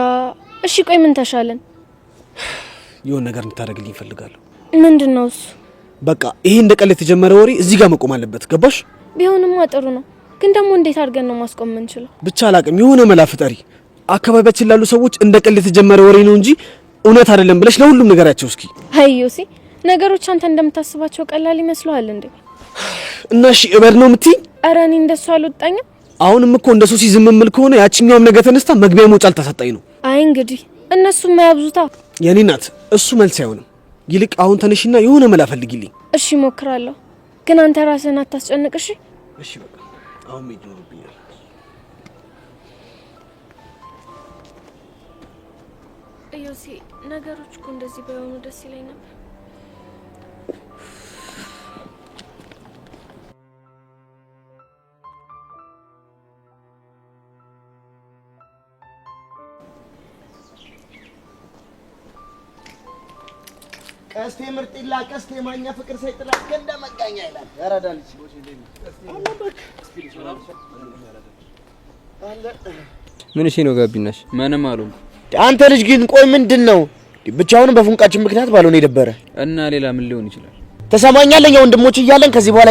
እሺ ቆይ ምን ተሻለን? የሆነ ነገር እንድታደርግልኝ እፈልጋለሁ። ምንድን ነው እሱ? በቃ ይሄ እንደ ቀል የተጀመረ ወሬ እዚህ ጋር መቆም አለበት። ገባሽ? ቢሆንማ ጥሩ ነው፣ ግን ደግሞ እንዴት አድርገን ነው ማስቆም የምንችለው? ብቻ አላቅም፣ የሆነ መላ ፍጠሪ። አካባቢያችን ላሉ ሰዎች እንደ ቀል የተጀመረ ወሬ ነው እንጂ እውነት አይደለም ብለሽ ለሁሉም ነገራቸው እስኪ። አዩሲ ነገሮች አንተ እንደምታስባቸው ቀላል ይመስለዋል እንዴ? እና እሺ እበድ ነው የምትይኝ? ኧረ እኔ እንደሱ አልወጣኝም። አሁንም እኮ እንደሱ ሲዝም ምል ከሆነ ያቺኛውም ነገ ተነስታ መግቢያ መውጫ አልታሳጣኝ ነው። አይ እንግዲህ እነሱም ያብዙታ። የኔ ናት እሱ መልስ አይሆንም። ይልቅ አሁን ተነሽና የሆነ መላ ፈልጊልኝ። እሺ ሞክራለሁ፣ ግን አንተ ራስህን አታስጨንቅ እሺ? እሺ በቃ አሁን ምን ይኖርብኛል? እዩሲ ነገሮች እኮ እንደዚህ ባይሆኑ ደስ ይለኝ ነበር። ቀስቴ ምርጥላ ቀስቴ ማኛ ፍቅር ሳይጥላ ገንዳ መጋኛ ይላል። ያራዳልሽ ምን እሺ ነው ጋቢናሽ? ምንም አሉ። አንተ ልጅ ግን ቆይ ምንድነው? ብቻውን በፉንቃችን ምክንያት ባልሆነ የደበረ እና ሌላ ምን ሊሆን ይችላል? ተሰማኛለህ? እኛ ወንድሞች እያለን ከዚህ በኋላ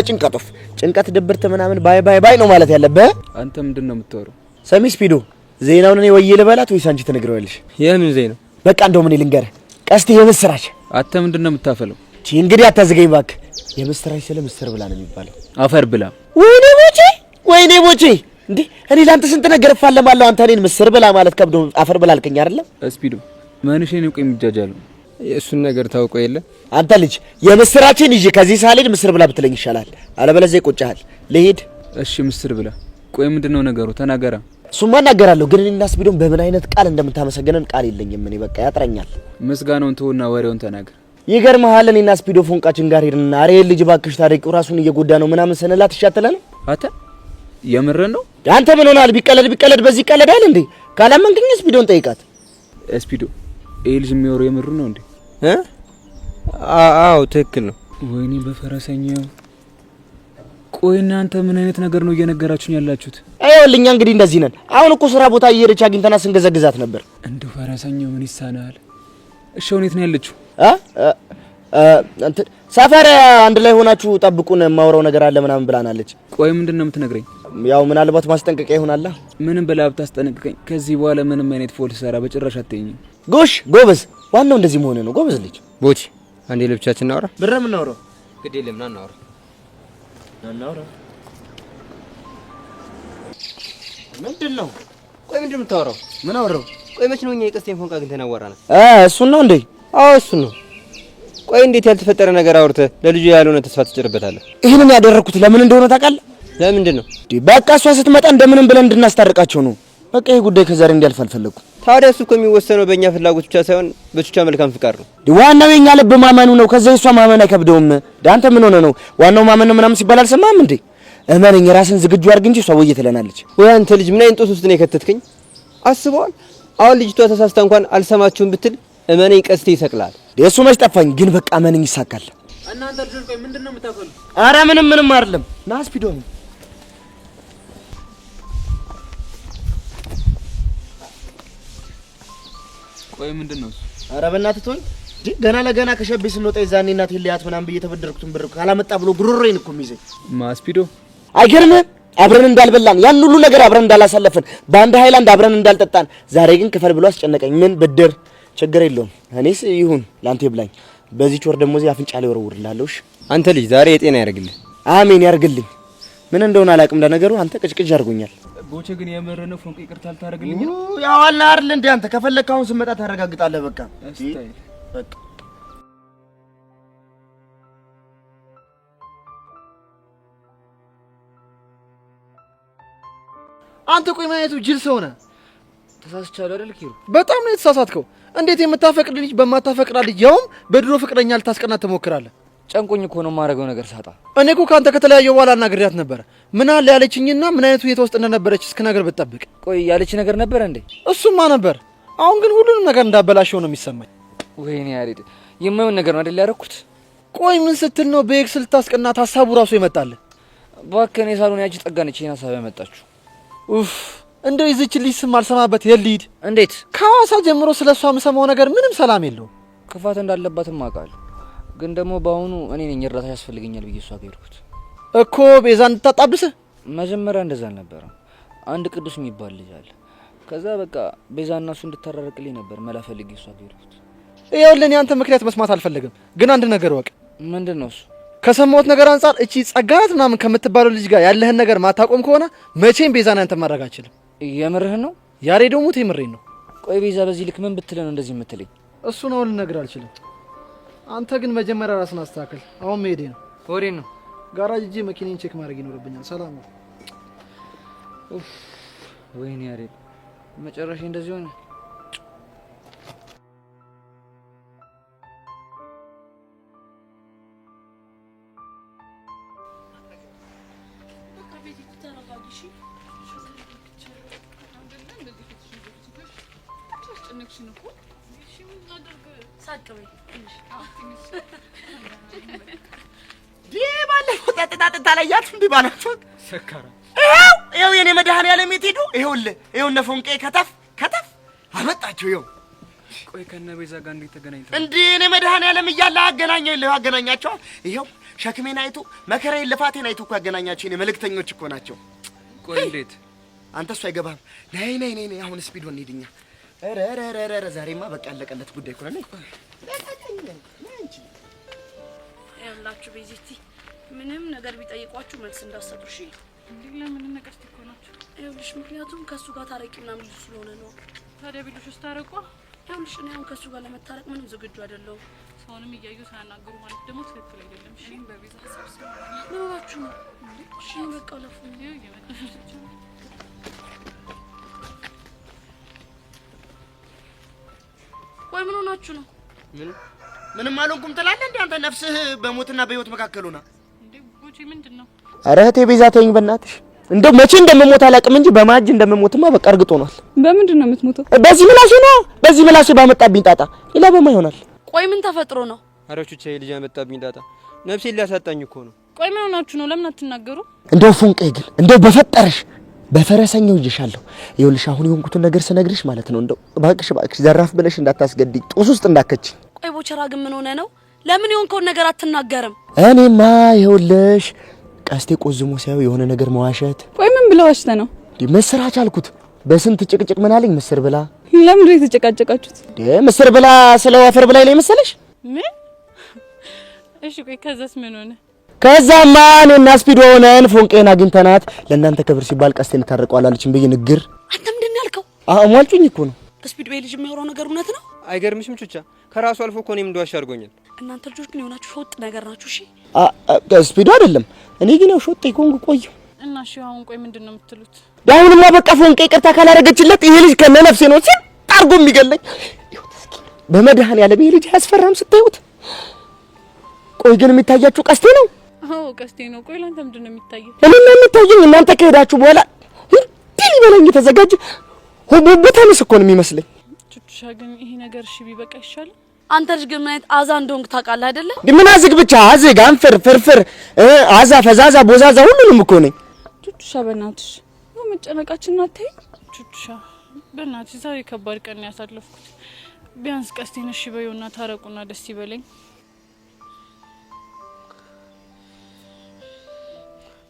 ጭንቀት ድብርት ምናምን ባይ ነው ማለት ያለብህ። አንተ ምንድነው የምታወራው? ሰሚ ስፒዶ ዜናውን እኔ ወዬ ልበላት ወይስ አንቺ ትነግረዋለሽ? የምን ዜና? በቃ እንደውም እኔ ልንገርህ ቀስቴ የምስራች። አንተ ምንድነው የምታፈለው? እንግዲህ አታዘገኝ እባክህ። የምስራች ስለ ምስር ብላ ነው የሚባለው። አፈር ብላ። ወይኔ ቦቼ እንዴ! እኔ ላንተ ስንት ነገር እፋለማለሁ። አንተ እኔን ምስር ብላ ማለት ከብዶ አፈር ብላ አልከኝ አይደለም? ስፒዶ ማንሽ ነው ቆይ የሚጃጃለው? እሱን ነገር ታውቀው የለ አንተ ልጅ የምስራችን ይዤ ከዚህ ሳልሄድ ምስር ብላ ብትለኝ ይሻላል። አለበለዚያ ይቆጫሃል። ልሂድ። እሺ ምስር ብላ። ቆይ ምንድነው ነገሩ? ተናገራ። እሱማ እናገራለሁ፣ ግን እኔና ስፒዶን በምን አይነት ቃል እንደምታመሰገነን ቃል የለኝም። እኔ በቃ ያጥረኛል። ምስጋናውን ተውና ወሬውን ተናገር። ይገርምሃል፣ እኔና ስፒዶ ፎንቃችን ጋር ሄድና አሬ ልጅ ባክሽ ታሪቁ ራሱን እየጎዳ ነው ምናምን ስንላት ይሻተላል። አታ የምረን ነው? አንተ ምን ሆናል? ቢቀለድ በዚህ ይቀለዳል እንዴ? ካላመንከኝ ስፒዶን ጠይቃት። ስፒዶ ይሄ ልጅ የሚወራው የምር ነው እንዴ? አዎ ትክክል ነው። ወይኔ በፈረሰኛው። ቆይ እናንተ ምን አይነት ነገር ነው እየነገራችሁኝ ያላችሁት? አይወልኛ እንግዲህ እንደዚህ ነን። አሁን እኮ ስራ ቦታ እየሄደች አግኝተና ስንገዘግዛት ነበር። እንደው ፈረሰኛው ምን ይሳናል? እሺ ወዴት ነው ያለችው? ሰፈር አንድ ላይ ሆናችሁ ጠብቁን፣ የማወራው ነገር አለ ምናምን ብላናለች። ቆይ ምንድነው የምትነግረኝ? ያው ምናልባት ማስጠንቀቂያ ይሆናል። ምንም ብላ ብታስጠነቅቀኝ ከዚህ በኋላ ምንም አይነት ፖሊስ ሰራ በጭራሽ አትይኝም። ጎሽ ጎበዝ፣ ዋናው እንደዚህ መሆነ ነው። ጎበዝ ልጅ። ቦቼ አንዴ ለብቻችን እናውራ። ብረም እናውራ። ግድ የለም ና እናውራ። ምንድነው? ቆይ ምንድነው የምታወራው? ምን አወራው? ቆይ መች ነው እኛ የቀስቴን ፎንቃ ግን ተናወራና? እሱን ነው እንዴ? አዎ እሱን ነው። ቆይ እንዴት ያልተፈጠረ ነገር አውርተህ ለልጁ ያልሆነ ተስፋ ትጭርበታለህ? ይሄንን ያደረኩት ለምን እንደሆነ ታውቃለህ? ለምንድን ነው? በቃ እሷ ስትመጣ እንደምንም ብለን እንድናስታርቃቸው ነው። በቃ ይሄ ጉዳይ ከዛሬ እንዲያልፍ አልፈለኩም። ታዲያ እሱ እኮ የሚወሰነው በእኛ ፍላጎት ብቻ ሳይሆን በቹቻ መልካም ፍቃድ ነው። ዋናው የኛ ልብ ማመኑ ነው። ከዛ እሷ ማመን አይከብደውም። ዳንተ ምን ሆነ ነው? ዋናው ማመን ነው ምናምን ሲባል አልሰማህም እንዴ? እመነኝ፣ ራስን ዝግጁ አድርግ እንጂ እሷ ወይ ትለናለች። ወይ አንተ ልጅ ምን አይነት ጦስ ውስጥ ነው የከተትከኝ? አስበዋል። አሁን ልጅቷ ተሳስታ እንኳን አልሰማችሁም ብትል እመነኝ ቀስቴ ይሰቅላል። እሱ መች ጠፋኝ፣ ግን በቃ እመነኝ ይሳካል። እናንተ ልጆች ቆይ ምንድነው የምታፈሉ? ኧረ ምንም አይደለም። ና ስፒዶ ነው። ቆይ ምንድነው እሱ? ኧረ በእናትህ ተወኝ። ገና ለገና ከሸቤ ስንወጣ የዛኔ እናቴ ልያት ምናምን ብዬ ተበደርኩትን ብር ካላመጣ ብሎ ጉሮሮዬን እኮ የሚይዘኝ ማስፒዶ። አይገርምህም? አብረን እንዳልበላን ያን ሁሉ ነገር አብረን እንዳላሳለፈን በአንድ ሃይላንድ አብረን እንዳልጠጣን ዛሬ ግን ክፈል ብሎ አስጨነቀኝ። ምን ብድር? ችግር የለውም እኔስ ይሁን ላንተ ይብላኝ። በዚህ ቾር ደግሞ እዚህ አፍንጫ ላይ ወረውርላለሁ። እሺ አንተ ልጅ ዛሬ የጤና ያርግልህ። አሜን ያርግልኝ። ምን እንደሆነ አላውቅም። ለነገሩ አንተ ቅጭቅጭ አድርጎኛል። ቦቼ ግን የምርህ ነው? ፎንቅ ይቅርታ አልታረግልኝ? ያው አላ አይደል እንዴ? አንተ ከፈለክ አሁን ስመጣ ታረጋግጣለህ። በቃ እስታይ በቃ አንተ ቆይ ማየቱ ጅል ሰው ነህ። ተሳስቻለሁ አይደል ኪሩ? በጣም ነው የተሳሳትከው። እንዴት የምታፈቅድ ልጅ በማታፈቅራ ልጅ ያውም በድሮ ፍቅረኛ ልታስቀናት ትሞክራለህ? ጨንቆኝ እኮ ነው የማደርገው ነገር ሳጣ። እኔ እኮ ካንተ ከተለያየ በኋላ አናግሬያት ነበረ። ምን አለ ያለችኝና ምን አይነቱ ሁኔታ ውስጥ እንደነበረች እስክነግር ብትጠብቅ። ቆይ ያለች ነገር ነበር እንዴ? እሱማ ነበር። አሁን ግን ሁሉንም ነገር እንዳበላሸው ነው የሚሰማኝ። ወይኔ ያሬድ፣ የማይሆን ነገር ነው አይደል ያደረኩት? ቆይ ምን ስትል ነው በኤክስ ልታስቀናት ሀሳቡ ራሱ ይመጣል? እባክህ እኔ ሳሎን ያቺ ጠጋነች ይሄን ሀሳብ ያመጣችሁ። ኡፍ እንደው ይዝች ልጅ ስም አልሰማበት የልሂድ። እንዴት? ከሐዋሳ ጀምሮ ስለሷ የምሰማው ነገር ምንም ሰላም የለውም። ክፋት እንዳለባትም አውቃለሁ፣ ግን ደግሞ በአሁኑ እኔ ነኝ እርዳታ ያስፈልገኛል ብዬ እሷ ጋር ሄድኩት እኮ ቤዛ እንድታጣብስህ። መጀመሪያ እንደዛ አልነበረም። አንድ ቅዱስ የሚባል ልጅ አለ። ከዛ በቃ ቤዛ እና እሱ እንድታራርቅልኝ ነበር መላ ፈልጌ እሷ ጋር ሄድኩት። ይኸውልህ እኔ አንተ ምክንያት መስማት አልፈለግም፣ ግን አንድ ነገር ወቅ። ምንድን ነው እሱ? ከሰማሁት ነገር አንጻር እቺ ጸጋናት ምናምን ከምትባለው ልጅ ጋር ያለህን ነገር ማታቆም ከሆነ መቼም ቤዛን አንተ ማድረግ አልችልም። የምርህን ነው? ያሬ ደግሞ የምሬን ነው። ቆይ ቤዛ በዚህ ልክ ምን ብትለ ነው እንደዚህ የምትለኝ? እሱን አሁን ልነግርህ አልችልም። አንተ ግን መጀመሪያ ራስን አስተካክል። አሁን መሄዴ ነው። ወዴት ነው? ጋራጅ እጄ መኪናን ቼክ ማድረግ ይኖርብኛል። ሰላም ነው። ኡፍ ወይኔ ያሬድ፣ መጨረሻ እንደዚህ ሆነ። ባለፈው ጠጥታ ላያችሁ እንዲህ ባላችሁ ሰካራ ይኸው የኔ መድኃኒዓለም የት ሄዱ? ይኸው እነ ፎንቄ ከተፍ አመጣቸው። ይኸው ቆይ ከነ ቤዛ ጋር እንዴት ተገናኝተው? እንዴ እኔ መድኃኒዓለም እያለ አገናኛቸዋል። ይኸው ሸክሜን አይቶ መከራዬን ልፋቴን አይቶ እኮ ያገናኛቸው የኔ መልእክተኞች እኮ ናቸው። ቆይ እንዴት? አንተ እሱ አይገባም። ነይ አሁን ስፒድ ሆነ ሄድኛ። ኧረ ዛሬማ በቃ ያለቀለት ጉዳይ እኮ ነው። ያላችሁ ቤዚቲ ምንም ነገር ቢጠይቋችሁ መልስ እንዳትሰጡ እሺ። ለምን ነገር ትኮናችሁ? ይኸውልሽ ምክንያቱም ከሱ ጋር ታረቂ ምናምን ስለሆነ ነው። ታዲያ ቢሉሽ ታረቁ። ይኸውልሽ እኔ አሁን ከሱ ጋር ለመታረቅ ምንም ዝግጁ አይደለሁም። ሰውንም እያዩ ሳያናገሩ ማለት ደግሞ ትክክል አይደለም። እሺ በቤዛ ሀሳብ ለባባችሁ ነው። እሺ በቃ ለፉ ቆይ ምን ሆናችሁ ነው? ምንም አልሆንኩም ትላለህ እንዴ አንተ? ነፍስህ በሞትና በህይወት መካከል ሆና እንዴ? ጎጂ ምንድነው? ኧረ እህቴ ቤዛ ተይኝ በእናትሽ። እንደው መቼ እንደምሞት አላውቅም እንጂ በማጅ እንደምሞትማ በቃ እርግጥ ሆኗል። በምንድን ነው የምትሞተው? በዚህ ምላሴ ነው። በዚህ ምላሴ ባመጣብኝ ጣጣ ሌላ በማ ይሆናል። ቆይ ምን ተፈጥሮ ነው? ኧረ ቹቻ ልጅ ያመጣብኝ ጣጣ ነፍሴን ሊያሳጣኝ እኮ ነው። ቆይ ምን ሆናችሁ ነው? ለምን አትናገሩ? እንደው ፉንቄ ግን እንደው በፈጠረሽ በፈረሰኛው ይዤሻለሁ። ይኸውልሽ አሁን የሆንኩትን ነገር ስነግርሽ ማለት ነው እንደው እባክሽ ዘራፍ ብለሽ እንዳታስገድኝ፣ ጦስ ውስጥ እንዳከች። ቆይ ቦቸራ ግን ምን ሆነ ነው? ለምን የሆንከውን ነገር አትናገርም? እኔማ ይኸውልሽ ቀስቴ ቆዝሞ ሳይው የሆነ ነገር መዋሸት። ቆይ ምን ብለው ዋሽተ ነው? ምስራች አልኩት። በስንት ጭቅጭቅ ምን አለኝ? ምስር ብላ። ለምን ነው የተጨቃጨቃችሁት? ምስር ብላ ስለ ወፈር ብላ ላይ መሰለሽ? ምን? እሺ ቆይ ከዛስ ምን ሆነ? ከዛማ እኔና ስፒድ ሆነን ፎንቄን አግኝተናት ለእናንተ ክብር ሲባል ቀስቴን ታርቀዋል አለችኝ ብዬ ንግር። አንተ ምንድን ነው ያልከው? አሟልጩኝ እኮ ነው። ስፒድ ቤ ልጅ የሚያወራው ነገር እውነት ነው? አይገርምሽም ቹቻ? ከራሱ አልፎ እኮ እኔም እንደዋሽ አድርጎኛል። እናንተ ልጆች ግን የሆናችሁ ሾጥ ነገር ናችሁ። እሺ ስፒዱ አይደለም እኔ ግን ያው ሾጥ ይኮንኩ ቆየሁ እና እሺ አሁን ቆይ ምንድነው የምትሉት? ዳውንማ በቃ ፎንቄ ይቅርታ ካላረገችለት ይሄ ልጅ ከነነፍሴ ነው ሲል ጣርጎ የሚገለኝ። በመድኃኒዓለም ይሄ ልጅ አያስፈራም ስታዩት? ቆይ ግን የሚታያችሁ ቀስቴ ነው? አዎ ቀስቴ ነው። ቆይ ላንተ ምንድነው የሚታየው? እኔና የሚታየኝ እናንተ ከሄዳችሁ በኋላ እንዲህ ሊበላኝ የተዘጋጀ ሆቦበታንስ እኮ ነው የሚመስለኝ። ቹቻ ግን ይሄ ነገር እሺ ቢበቃ ይሻላል። አንተ ልጅ ግን ምን አይነት አዛ እንደሆንክ ታውቃለህ አይደለ? ምን አዝግ ብቻ አዝግ አንፍር ፍርፍር አዛ ፈዛዛ ቦዛዛ ሁሉንም እኮ ነኝ። ቹቻ በእናትሽ ነው መጨነቃችን አትይ። ቹቻ በእናትሽ ዛሬ ከባድ ቀን ያሳለፍኩት። ቢያንስ ቀስቴን እሺ በይውና ታረቁና ደስ ይበለኝ።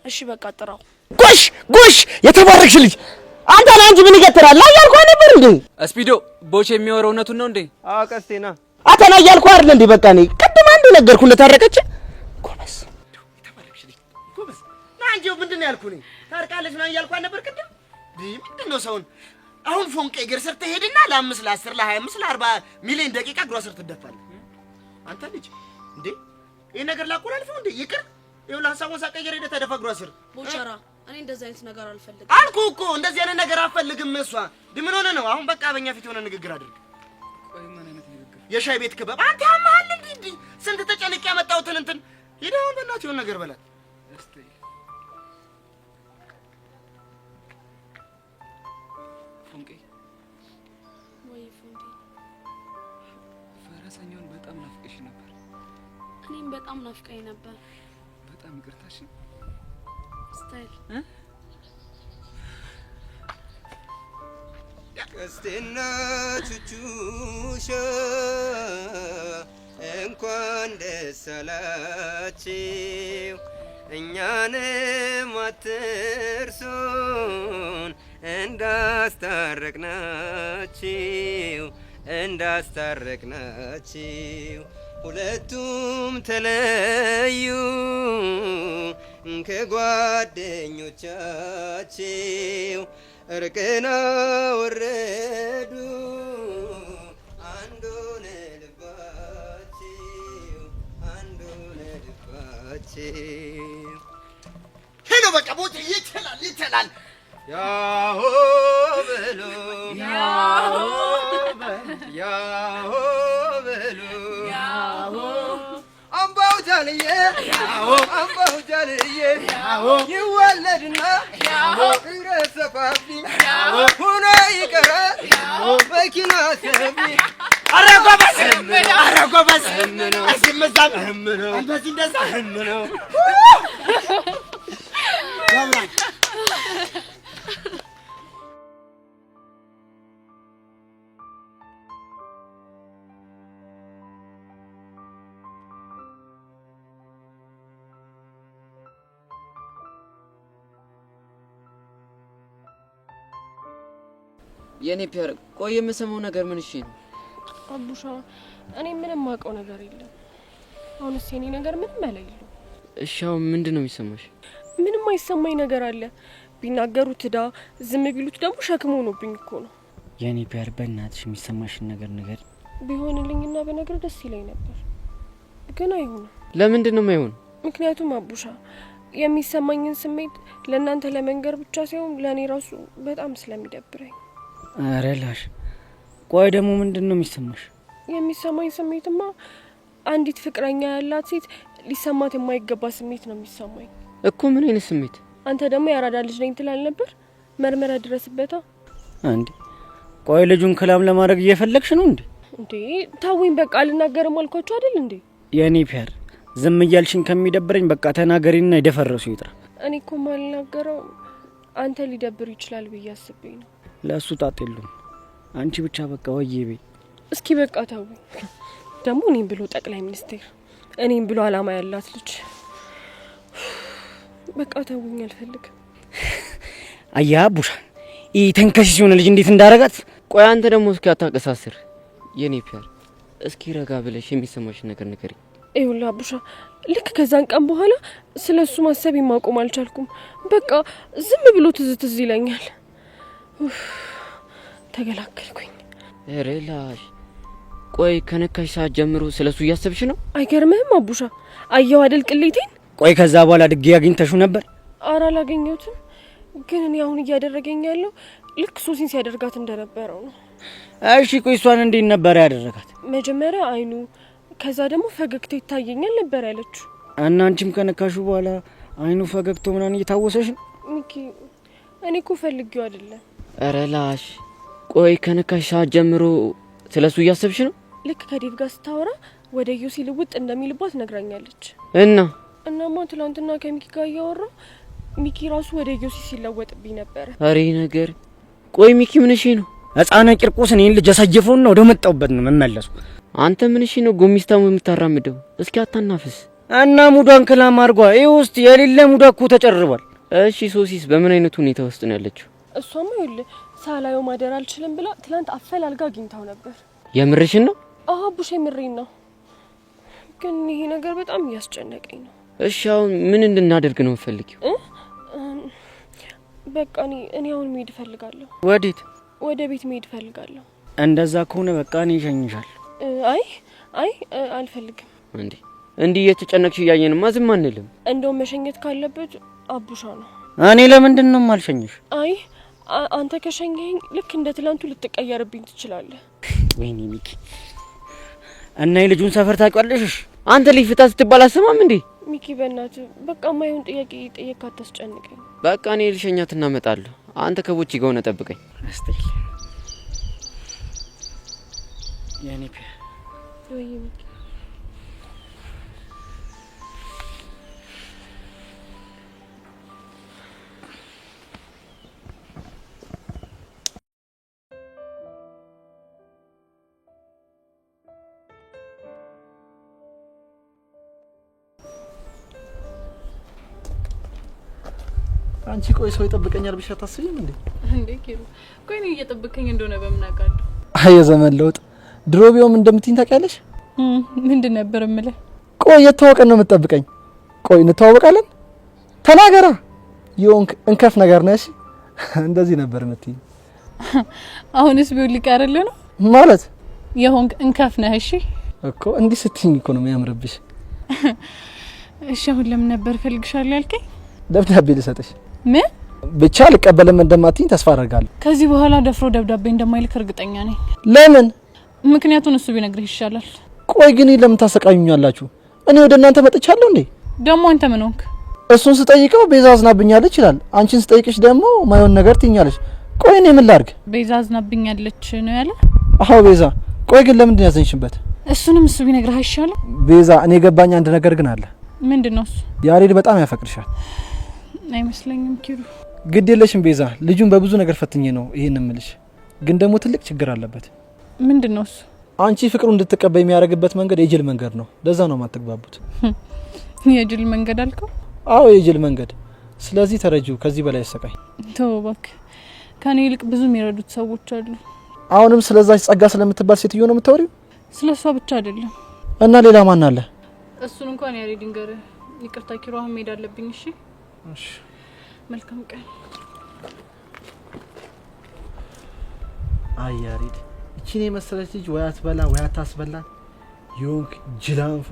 እሺ በቃ ጥራው። ጎሽ የተባረክሽ ልጅ አንተ ላይ እንጂ ምን ይገትራል? ላይ ያልኩህ ነበር እንዴ? ስፒዶ ቦቼ የሚያወራው እውነቱን ነው እንዴ? አዎ ቀስቴና አተና ያልኩህ አይደል እንዴ? በቃ እኔ ቅድም አንድ ነገርኩህ እንደታረቀች። ጎበዝ የተባረክሽ ልጅ ጎበዝ ና እንጂ ምንድነው ያልኩህ? እኔ ታርቃለች ነው ያልኩህ ነበር ቅድም። ምንድነው ሰውን አሁን ፎንቄ እግር ስር ትሄድና ለ5 ለ10 ለ25 ለ40 ሚሊዮን ደቂቃ እግሯ ስር ትደፋለህ። አንተ ልጅ እንዴ ይሄ ነገር ላቆላልፈው እንዴ? ይቅር ይኸውልህ ሀሳቡን ሳቀየር ሄደህ ተደፋ እግሯ ስር። ቦቸራ እኔ እንደዚህ አይነት ነገር አልፈልግም አልኩህ እኮ እንደዚህ አይነት ነገር አልፈልግም እሷ ምን ሆነ ነው አሁን በቃ በእኛ ፊት ሆነ ንግግር አድርግ ቆይ ምን አይነት ንግግር የሻይ ቤት ክበብ አንተ ያማል እንዴ ስንት ተጨንቄ ያመጣሁትን እንትን ሄደው በእናትህ የሆነ ነገር በላት እስቲ ፉንቄ ወይ ፉንቄ ፈረሰኛውን በጣም ናፍቀሽ ነበር እኔም በጣም ናፍቀኝ ነበር በጣም ይቅርታሽ ስታይል ቀስቴና ቹቹሻ እንኳን ደስ አላችሁ እኛንም አትርሱን እንዳስታረቅናችሁ ሁለቱም ተለዩ ከጓደኞቻቸው እርቅና ወረዱ አንዱን ልባቸው ሄሎ በቃ ቦት ይችላል ያሆ በሉ ያሆ በሉ አምባው ጃልዬ ይወለድና ይረሰፋብኝ ሁኖ ይቀራል መኪና ሰቢ ኧረ ጎበዝ እዚህም እዛም እንደዚህ እንደዛ ያምራል የኔ ፒያር ቆይ የምሰማው ነገር ምን እሺ ነው አቡሻ እኔ ምንም ማውቀው ነገር የለም አሁንስ የኔ ነገር ምንም አይለይሉ እሻው ምንድነው የሚሰማሽ ምንም አይሰማኝ ነገር አለ ቢናገሩት ዳ ዝም ቢሉት ደግሞ ሸክም ሆኖብኝ እኮ ነው የኔ ፒያር በእናትሽ የሚሰማሽን ነገር ቢሆንልኝና በነገር ደስ ይለኝ ነበር ግን አይሆንም ለምንድነው የማይሆን ምክንያቱም አቡሻ የሚሰማኝን ስሜት ለእናንተ ለመንገር ብቻ ሳይሆን ለኔ ራሱ በጣም ስለሚደብረኝ አረላሽ ቆይ ደግሞ ምንድነው የሚሰማሽ የሚሰማኝ ስሜትማ አንዲት ፍቅረኛ ያላት ሴት ሊሰማት የማይገባ ስሜት ነው የሚሰማኝ እኮ ምን አይነት ስሜት አንተ ደግሞ ያራዳ ልጅ ነኝ ትላል ነበር መርመራ ድረስበታ አንዴ ቆይ ልጁን ከላም ለማድረግ እየፈለግሽ ነው እንዴ ታውኝ በቃ አልናገርም አልኳችሁ አይደል እንዴ የኔ ፒያር ዝም እያልሽኝ ከሚደብረኝ በቃ ተናገሪና ይደፈረሱ ይጥራ እኔ እኮ ማልናገረው አንተ ሊደብር ይችላል ብዬ አስበኝ ነው ለሱ ጣጤሉም አንቺ ብቻ በቃ ወይዬ እስኪ በቃ ታውኝ ደግሞ እኔም ብሎ ጠቅላይ ሚኒስቴር እኔም ብሎ አላማ ያላት ልጅ በቃ ታውኝ አልፈልግም አያ ቡሻ ተንከሲስ የሆነ ልጅ እንዴት እንዳረጋት ቆይ አንተ ደግሞ እስኪ አታቀሳስር የኔ ፒያር እስኪ ረጋ ብለሽ የሚሰማሽ ነገር ንገሪ ይኸውልህ አቡሻ ልክ ከዛን ቀን በኋላ ስለሱ ማሰብ ማቆም አልቻልኩም በቃ ዝም ብሎ ትዝ ይለኛል ተገላገልኩኝ ሬላሽ ቆይ ከነካሽ ሰዓት ጀምሮ ስለሱ እያሰብሽ ነው አይገርምህም አቡሻ አየው አይደል ቅሌቴን ቆይ ከዛ በኋላ ድጌ አግኝተሽው ነበር ኧረ አላገኘሁትም ግን እኔ አሁን እያደረገኝ ያለው ልክ ሶሲን ሲያደርጋት እንደነበረው ነው እሺ ቆይ እሷን እንዴት ነበር ያደረጋት መጀመሪያ አይኑ ከዛ ደግሞ ፈገግታ ይታየኛል ነበር ያለችው እና አንቺም ከነካሹ በኋላ አይኑ ፈገግቶ ምናምን እየታወሰሽ ነው ሚኪ እኔ እኮ ፈልጌው አይደለም ሬላሽ ቆይ ከነካሽ ሰዓት ጀምሮ ስለሱ እያሰብሽ ነው ልክ ከዴቭ ጋር ስታወራ ወደ ዩሲ ልውጥ እንደሚልባት ነግራኛለች እናማ ትላንትና ከሚኪ ጋር እያወራ ሚኪ ራሱ ወደ ዩሲ ሲለወጥብኝ ነበር አሬ ነገር ቆይ ሚኪ ምን እሺ ነው ህፃና ቂርቆስ እኔን ልጅ ያሳየፈውና ወደ መጣውበት ነው መመለሱ አንተ ምን እሺ ነው ጎሚስታሙ የምታራምደው እስኪ አታናፍስ እና ሙዷን ከላም አርጓ ውስጥ የሌለ ሙዷ እኮ ተጨርቧል እሺ ሶሲስ በምን አይነት ሁኔታ ውስጥ ነው ያለችው እሷማ ይኸውልህ ሳላየው ማደር አልችልም ብላ ትላንት አፈላልጋ አግኝታው ነበር የምርሽን ነው አዎ ቡሽ የምሬን ነው ግን ይሄ ነገር በጣም እያስጨነቀኝ ነው እሺ አሁን ምን እንድናደርግ ነው ፈልጊው በቃ እኔ አሁን መሄድ ፈልጋለሁ ወዴት ወደ ቤት መሄድ ፈልጋለሁ እንደዛ ከሆነ በቃ እኔ እሸኝሻለሁ አይ አልፈልግም እንዴ እየተጨነቅሽ ያየንማ ዝም አንልም እንደው መሸኘት ካለበት አቡሻ ነው። እኔ ለምንድን ነው የማልሸኝሽ? አይ አንተ ከሸኘኝ ልክ እንደ ትላንቱ ልትቀየርብኝ ትችላለህ። ወይኔ ሚኪ እና የልጁን ሰፈር ታውቂዋለሽ? አንተ ልጅ ፍታ ስትባል አሰማም እንዴ? ሚኪ በእናትህ በቃ ማይሆን ጥያቄ ጠየቅ፣ አታስጨንቀኝ። በቃ እኔ ልሸኛት እና እመጣለሁ። አንተ ከቦቼ ጋር ሆነ ጠብቀኝ። አስተይ የኔ ፒያ ወይ ሚኪ አንቺ ቆይ ሰው ይጠብቀኛል ብቻ ታስቢም እንዴ? እንዴ ኪሩ ቆይ ነው እየጠበቀኝ እንደሆነ በምን አውቃለሁ? አይ የዘመን ለውጥ ድሮ ቢሆን እንደምትይኝ ታውቂያለሽ? ምንድን ነበር የምልህ? ቆይ የተዋወቀን ነው የምትጠብቀኝ? ቆይ እንተዋወቃለን? ተናገራ። የሆንክ እንከፍ ነገር ነሽ። እንደዚህ ነበር የምትይኝ። አሁንስ ቢሆን ሊቀርልህ ነው ማለት? የሆንክ እንከፍ ነህ። እሺ እኮ እንዲህ ስትይኝ እኮ ነው የሚያምርብሽ። እሺ አሁን ለምን ነበር ፈልግሻለሁ ያልከኝ? ደብዳቤ ልሰጥሽ። ምን ብቻ ልቀበልም እንደማትይኝ ተስፋ አደርጋለሁ። ከዚህ በኋላ ደፍሮ ደብዳቤ እንደማይልክ እርግጠኛ ነኝ። ለምን? ምክንያቱን እሱ ቢነግርህ ይሻላል። ቆይ ግን ለምን ታሰቃዩኛላችሁ? እኔ ወደ እናንተ መጥቻለሁ እንዴ? ደግሞ አንተ ምን ሆንክ? እሱን ስጠይቀው ቤዛ አዝናብኛለች ይላል። አንቺን ስጠይቅሽ ደግሞ ማይሆን ነገር ትኛለሽ። ቆይ እኔ ምን ላድርግ? ቤዛ አዝናብኛለች ነው ያለ? አዎ ቤዛ። ቆይ ግን ለምን ያዘንሽበት? እሱንም እሱ ቢነግርህ አይሻልም? ቤዛ እኔ ገባኝ አንድ ነገር ግን አለ። ምንድነው እሱ? ያሬድ በጣም ያፈቅርሻል። አይመስለኝም ኪሩ። ግድ የለሽም ቤዛ፣ ልጁን በብዙ ነገር ፈትኜ ነው ይሄን እምልሽ። ግን ደግሞ ትልቅ ችግር አለበት። ምንድነው እሱ? አንቺ ፍቅሩን እንድትቀበይ የሚያደርግበት መንገድ የጅል መንገድ ነው። ለዛ ነው የማትግባቡት። የጅል መንገድ አልከው? አዎ የጅል መንገድ። ስለዚህ ተረጂው፣ ከዚህ በላይ ያሰቃይ። ተው እባክህ፣ ከኔ ይልቅ ብዙ የሚረዱት ሰዎች አሉ። አሁንም ስለዛች ጸጋ ስለምትባል ሴትዮ ነው የምታወሪው? ስለሷ ብቻ አይደለም። እና ሌላ ማን አለ? እሱን እንኳን ያሬድ ንገርህ። ይቅርታ ኪሩ፣ አሁን መሄድ አለብኝ። እሺ እሺ። መልካም ቀን። አይ ያሬድ፣ እቺን የመሰለች ልጅ ወይ አትበላ ወይ አታስበላ። ዮንክ ጅላንፉ።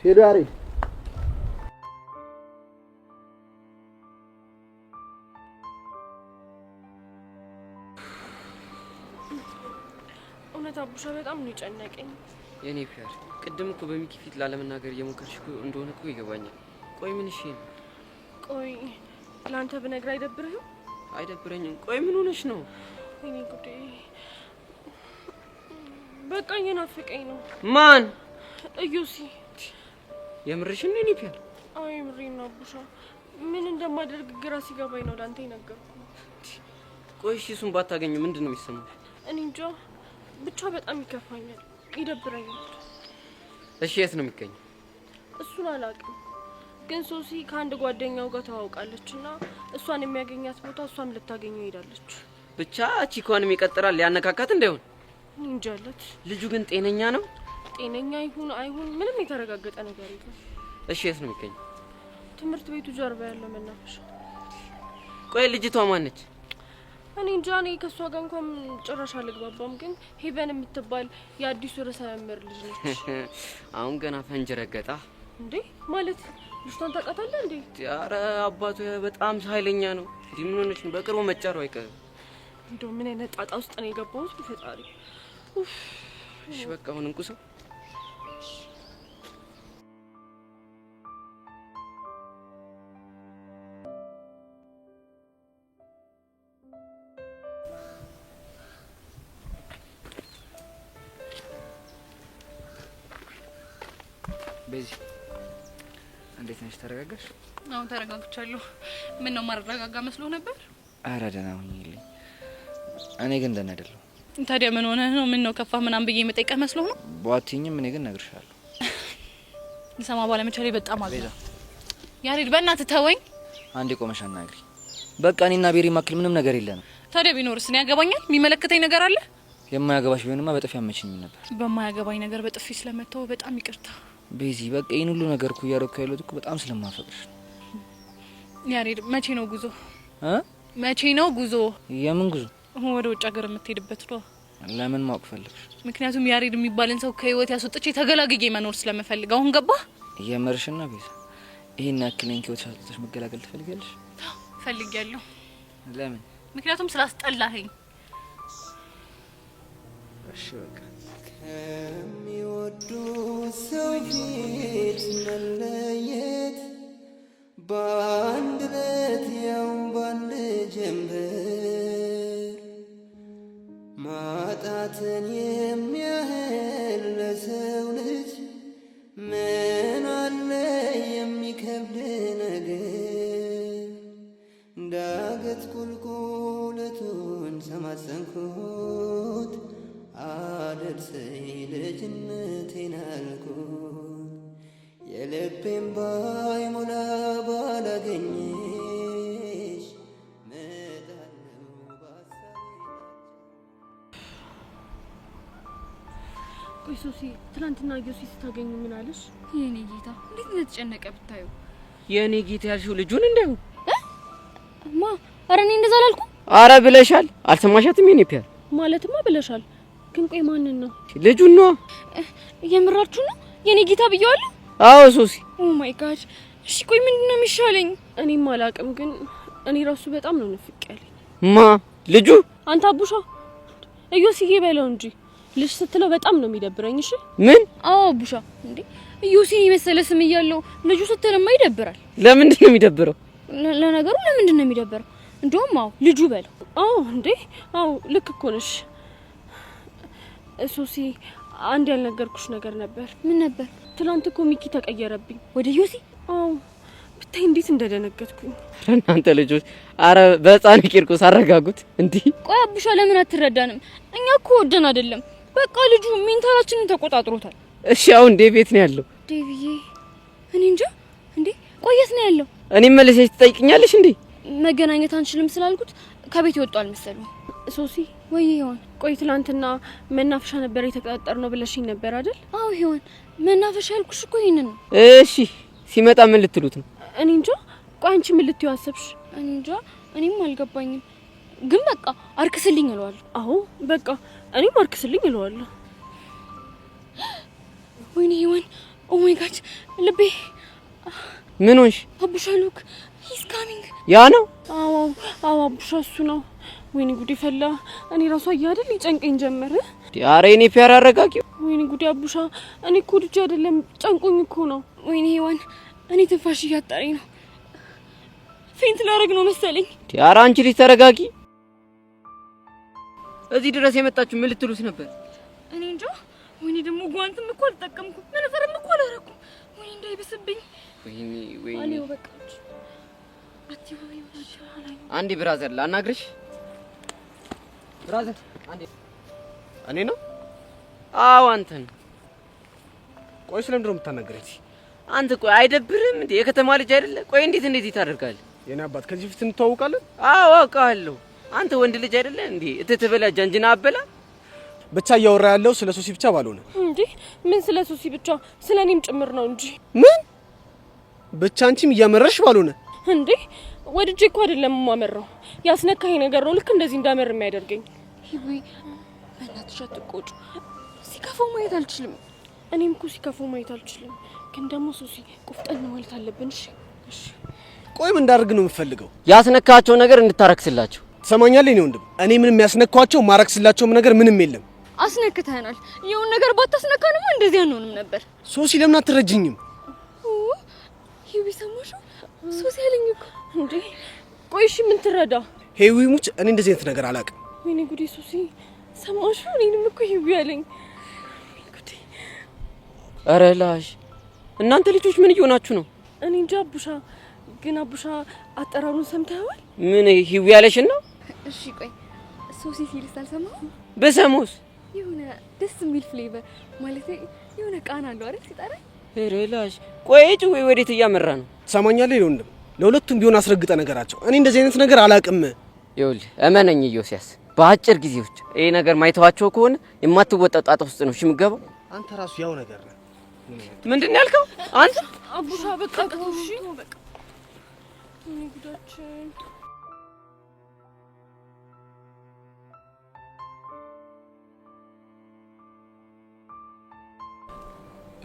ሄሎ ያሬድ። እውነት አቡሻ በጣም ነው የጨነቀኝ። የኔ ፒያር ቅድም እኮ በሚኪ ፊት ላለመናገር እየሞከርሽ እንደሆነ እኮ ይገባኛል። ቆይ ምን እሺ ነው? ቆይ ላንተ ብነግር አይደብርህም? አይደብረኝም። ቆይ ምን ሆነሽ ነው? እኔ ጉዴ በቃ እየናፈቀኝ ነው። ማን? እዩሲ። የምርሽን ነው የኔ ፒያር? አይ የምሬን ነው አቡሻ። ምን እንደማደርግ ግራ ሲገባኝ ነው ላንተ የነገርኩህ። ቆይ እሺ እሱን ባታገኙ ምንድን ነው የሚሰማሽ? እኔ እንጃ ብቻ በጣም ይከፋኛል፣ ይደብረኛል። እሺ የት ነው የሚገኘው? እሱን አላውቅም፣ ግን ሶሲ ከአንድ ጓደኛው ጋር ተዋውቃለች እና እሷን የሚያገኛት ቦታ እሷም ልታገኘው ሄዳለች። ብቻ ቺኳንም ይቀጥራል ሊያነካካት እንዳይሆን። እኔ እንጃለት። ልጁ ግን ጤነኛ ነው? ጤነኛ ይሁን አይሁን ምንም የተረጋገጠ ነገር የለም። እሺ የት ነው የሚገኘው? ትምህርት ቤቱ ጀርባ ያለው መናፈሻ። ቆይ ልጅቷ ማን ነች? እኔ እንጃ፣ እኔ ከሷ ጋር እንኳን ጭራሽ አልግባባም፣ ግን ሄቨን የምትባል የአዲሱ ርዕሰ መምህር ልጅ ነች። አሁን ገና ፈንጅ ረገጣ እንዴ? ማለት ልጅቷን ታውቃታለህ እንዴ? ኧረ አባቱ በጣም ኃይለኛ ነው። እንዲህ ምን ሆነች ነው? በቅርቡ መጫሩ አይቀርም። እንደው ምን አይነት ጣጣ ውስጥ ነው የገባሁት በፈጣሪ። እሺ በቃ አሁን እንቁሰው። ቤዚ እንዴት ነሽ? ተረጋጋሽ? አሁን ተረጋግቻለሁ። ምን ነው ማረጋጋ መስሎ ነበር? አረ ደህና ሁኚልኝ። እኔ ግን ደህና አይደለሁ። ታዲያ ምን ሆነ ነው? ምን ነው ከፋ ምናምን ብዬ የምጠይቀህ መስሎ ነው? ቧትኝም እኔ ግን እነግርሻለሁ። ልሰማ ባለመቻሌ በጣም አዝና። ያሬድ በእናትህ ተወኝ። አንዴ ቆመሽ አናግሪ። በቃ እኔና ቤሪ ማክል ምንም ነገር የለንም። ታዲያ ቢኖርስ እኔ ያገባኛል? የሚመለከተኝ ነገር አለ? የማያገባሽ ቢሆንማ በጥፊ አመችኝም ነበር። በማያገባኝ ነገር በጥፊ ስለመተው በጣም ይቅርታ። ቤዚ በቃ ይሄን ሁሉ ነገር እኮ እያደረኩ ያለሁት እኮ በጣም ስለማፈቅርሽ። ያሬድ መቼ ነው ጉዞ? እ መቼ ነው ጉዞ? የምን ጉዞ? ወደ ውጭ ሀገር የምትሄድበት ነው? ለምን ማወቅ ፈለግሽ? ምክንያቱም ያሬድ የሚባልን ሰው ከህይወት ያስወጥቼ ተገላግዬ መኖር ስለምፈልግ። አሁን ገባ? እየመርሽና ቤዛ ይሄን ያክለኝ ከህይወት ያስወጥተሽ መገላገል ትፈልጊያለሽ? ፈልጊያለሁ። ለምን? ምክንያቱም ስላስጠላኸኝ። እሺ በቃ ከሚወዱ ሰው ፊት መለየት በአንድ ለት ያው ባንድ ጀንበር ማጣትን የሚያህል ለሰው ልጅ ምን አለ የሚከብድ ነገር? ዳገት ቁልቁለቱን ሰማጸንኩት አደርሰኝ ልጅነቴን አልኩት የልቤን ባይሞላ ባላገኘሽ መጣለው ባሳቤ። ቆይ ሶሲ ትናንትና ዮሲ ስታገኙ ምን አለሽ? የኔ ጌታ እንዴት እንደተጨነቀ ብታዩ። የኔ ጌታ ያልሽው ልጁን እንደው ማ አረ እኔ እንደዛ አላልኩም። አረ ብለሻል። አልሰማሻትም? የኔ ፒያር ማለትማ ብለሻል። ግን ቆይ ማንን ነው? ልጁን ነው። የምራችሁ ነው? የኔ ጌታ ብየዋለሁ። አዎ ሶሲ። ኦ ማይ ጋድ። እሺ ቆይ ምንድነው የሚሻለኝ? እኔም አላቅም፣ ግን እኔ ራሱ በጣም ነው ንፍቅ ያለኝ። ማ ልጁ? አንተ አቡሻ እዮስዬ በለው እንጂ ልጅ ስትለው በጣም ነው የሚደብረኝ። እሺ ምን? አዎ አቡሻ እንዴ እዮሲ መሰለ ስም እያለው ልጁ ስትለማ ይደብራል። ለምንድን ነው የሚደብረው? ለነገሩ ለምንድን ነው የሚደብረው? እንደውም አዎ ልጁ በለው። አዎ እንዴ አዎ ልክ እኮ ነሽ ሶሲ። አንድ ያልነገርኩሽ ነገር ነበር። ምን ነበር? ትናንት እኮ ሚኪ ተቀየረብኝ ወደ ዮሲ። አዎ ብታይ እንዴት እንደደነገጥኩኝ። እናንተ ልጆች አረ በህፃን ቂርቆስ አረጋጉት እንዴ። ቆይ አቡሻ ለምን አትረዳንም? እኛ እኮ ወደን አይደለም፣ በቃ ልጁ ሜንታላችንን ተቆጣጥሮታል። እሺ አሁን ዴቭ ቤት ነው ያለው? ዴቭዬ እኔ እንጃ። እንዴ ቆየት ነው ያለው? እኔ መልሰሽ ትጠይቅኛለሽ እንዴ? መገናኘት አንችልም ስላልኩት ከቤት ይወጣል መሰለኝ። ሶሲ ወይ ሄዋን፣ ቆይ ትናንትና መናፈሻ ነበር የተቀጣጠርነው ብለሽኝ ነበር አይደል? አዎ ሄዋን፣ መናፈሻ ያልኩሽ እኮ ይሄንን ነው። እሺ ሲመጣ ምን ልትሉት ነው? እኔ እንጃ። ቆይ አንቺ ምን ልትዩ አሰብሽ? እኔ እንጃ፣ እኔም አልገባኝም። ግን በቃ አርክስልኝ እለዋለሁ። አዎ በቃ እኔም አርክስልኝ እለዋለሁ። ወይኔ ሄዋን፣ ኦ ማይ ጋድ ልቤ። ምን ሆንሽ? አቡሻ ሉክ ሂስ ካሚንግ። ያ ነው? አዎ አዎ አቡሻ እሱ ነው። ወይኔ ጉዴ ፈላ። እኔ ራሱ አያደል ይጨንቀኝ ጀመረ። ኧረ እኔ ፒያር አረጋጊው። ወይኔ ጉዴ አቡሻ፣ እኔ እኮ ልጅ አይደለም ጨንቆኝ እኮ ነው። ወይኔ ሄዋን፣ እኔ ትንፋሽ እያጣረኝ ነው። ፌንት ላረግ ነው መሰለኝ። ኧረ አንቺ ልጅ ተረጋጊ። እዚህ ድረስ የመጣችሁ ምን ልትሉት ነበር? እኔ እንጃ። ወይኔ ደግሞ ጓንትም እኮ አልተጠቀምኩም፣ መነጽርም እኮ አላረኩም። ወይኔ እንዳይብስብኝ። ወይኔ ወይኔ። አኔው በቃች። አትይወይ ወላሂ። አንዴ ብራዘር ላናግርሽ። ብራዘር አንዴ። እኔ ነው? አዎ አንተ ነው። ቆይ ስለምንድን ነው የምታናግረኝ? አንተ ቆይ አይደብርም እንዴ? የከተማ ልጅ አይደለ? ቆይ እንዴት ታደርጋለህ? የኔ አባት ከዚህ በፊት እንተዋወቃለን? አዎ አውቃለሁ። አንተ ወንድ ልጅ አይደለ እንዴ? እትትበላ ጃንጅና አበላ ብቻ እያወራ ያለው ስለ ሶሲ ብቻ ባልሆነ እንዴ። ምን ስለ ሶሲ ብቻ? ስለ እኔም ጭምር ነው እንጂ። ምን ብቻ አንቺም እያመረሽ ባልሆነ እንዴ። ወድጄ እኮ አይደለም የማመራው፣ ያስነካኝ ነገር ነው ልክ እንደዚህ እንዳመር የሚያደርገኝ። ሂዊ በእናትሽ አትቆጩ። ሲከፋው ማየት አልችልም። እኔም እኮ ሲከፋው ማየት አልችልም፣ ግን ደግሞ ሶሲ ቁፍጠን ማለት አለብን። እሺ እሺ። ቆይ ምን እንዳደርግ ነው የምፈልገው? ያስነካቸው ነገር እንድታረክስላቸው። ትሰማኛለህ? እኔ ወንድም እኔ ምንም ያስነካቸው ማረክስላቸውም ነገር ምንም የለም። አስነክተናል። የውን ነገር ባታስነካንማ እንደዚህ አንሆንም ነበር። ሶሲ ለምን አትረጅኝም? ሂዊ ሰማሹ? ሶሲ ያለኝ እኮ እንዴ። ቆይ እሺ ምን ትረዳ? ሄዊ ሙች እኔ እንደዚህ አይነት ነገር አላውቅም። ወይኔ ጉዴ ሶሲ ሰማሹ? እኔንም እኮ ሂዊ ያለኝ። ጉዴ። ኧረ ላሽ እናንተ ልጆች ምን እየሆናችሁ ነው? እኔ እንጃ አቡሻ። ግን አቡሻ አጠራሩን ሰምተኸዋል? ምን ሂዊ ያለሽን ነው? እሺ ቆይ ሶሲ ሲልስ አልሰማሁም። በሰሙስ የሆነ ደስ የሚል ፍሌቨር ማለት የሆነ ቃና አለው አይደል ሲጠራ። ኧረ ላሽ ቆይ ጭዌ ወዴት እያመራ ነው? ትሰማኛለህ? ወንድም ለሁለቱም ቢሆን አስረግጠ ነገራቸው። እኔ እንደዚህ አይነት ነገር አላውቅም። ይኸውልህ እመነኝ ኢዮስያስ፣ በአጭር ጊዜ ውስጥ ይሄ ነገር ማይተዋቸው ከሆነ የማትወጣው ጣጣ ውስጥ ነው እሺ የምትገባው። አንተ ራሱ ያው ነገር ነህ። ምንድን ነው ያልከው አንተ? አቡሻ በቃ እሺ በቃ እኔ ጉዳችን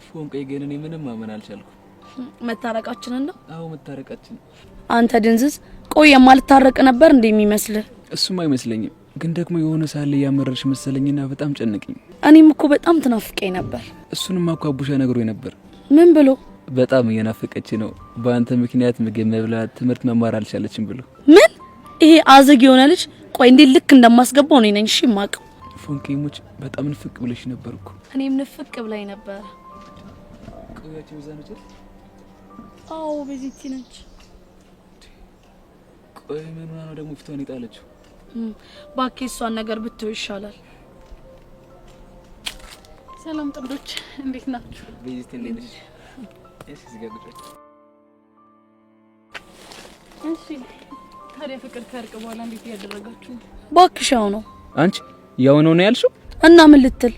ፎንቄ ግን እኔ ምንም ማመን አልቻልኩም። መታረቃችንን ነው? አዎ መታረቃችን። አንተ ድንዝዝ፣ ቆይ የማልታረቅ ነበር እንደሚመስልህ? እሱም አይመስለኝም፣ ግን ደግሞ የሆነ ሳለ ያመረርሽ መሰለኝና በጣም ጨነቀኝ። እኔም እኮ በጣም ትናፍቀኝ ነበር። እሱንም አኳቡሻ ነግሮኝ ነበር። ምን ብሎ? በጣም እየናፈቀች ነው፣ በአንተ ምክንያት ምግብ መብላት፣ ትምህርት መማር አልቻለችም ብሎ። ምን? ይሄ አዘግ የሆነ ልጅ ቆይ እንዴት ልክ እንደማስገባው ነው ነኝ። እሺ ማቀው ፎንቄሞች በጣም ንፍቅ ብለሽ ነበርኩ። እኔም ንፍቅ ብላይ ነበር። ቆያችሁ ይዛነች? አዎ በዚህቲ ነች። ቆይ ምን ሆነ ደግሞ ፊቷን ይጣለችው? ባክህ እሷን ነገር ብትው ይሻላል። ሰላም ጥንዶች እንዴት ናችሁ? በዚህቲ እንዴት ነሽ? እሺ ዝጋግጭ። እሺ ታዲያ ፍቅር ከርቅ በኋላ እንዴት ያደረጋችሁ? ባክሽ ያው ነው። አንቺ ያው ነው ያልሽው? እና ምን ልትል?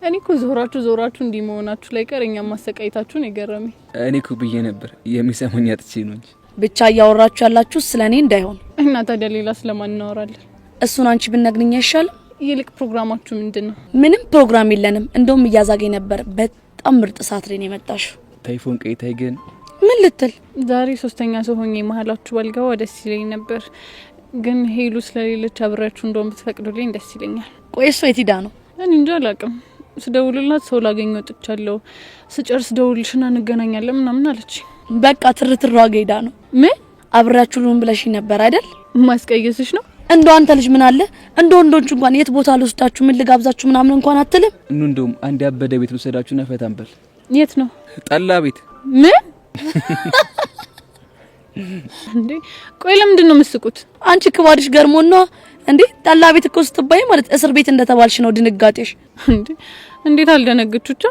እኔ እኮ ዞራችሁ እንዲህ መሆናችሁ ላይ ቀር እኛም ማሰቃየታችሁን የገረመኝ። እኔ እኮ ብዬ ነበር የሚሰሙኝ አጥቼ ነው እንጂ። ብቻ እያወራችሁ ያላችሁ ስለኔ እንዳይሆን። እና ታዲያ ሌላ ስለማን እናወራለን? እሱን አንቺ ብትነግሪኝ አይሻልም? ይልቅ ፕሮግራማችሁ ምንድነው? ምንም ፕሮግራም የለንም። እንደውም እያዛገኝ ነበር። በጣም ምርጥ ሰዓት ላይ ነው የመጣሽው። ታይፎን ቀይታይ ግን ምን ልትል? ዛሬ ሶስተኛ ሰው ሆኜ መሀላችሁ ባልገባ ደስ ይለኝ ነበር፣ ግን ሄሉ ስለሌለች አብራችሁ እንደውም ብትፈቅዱልኝ ደስ ይለኛል። ቆይ እሷ የት ሄዳ ነው? እኔ እንጃ አላውቅም። ስደውልላት ሰው ላገኝ ወጥቻለሁ፣ ስጨርስ ደውልሽና እንገናኛለን ምናምን አለች። በቃ ትርትሯ ሄዳ ነው። ምን አብራችሁ ሉን ብለሽኝ ነበር አይደል? ማስቀየስሽ ነው? እንደው አንተ ልጅ ምን አለ እንደ ወንዶች እንኳን የት ቦታ ልወስዳችሁ ምን ልጋብዛችሁ ምናምን እንኳን አትልም? እንደውም አንድ ያበደ ቤት ልወሰዳችሁና ፈታን በል። የት ነው? ጠላ ቤት። ምን እንዴ? ቆይ ለምንድን ነው የምትስቁት? አንቺ ክባድሽ ገርሞና እንዴ? ጠላ ቤት እኮ ስትባይ ማለት እስር ቤት እንደተባልሽ ነው ድንጋጤሽ። እንዴ እንዴት አልደነገጥኩቻ?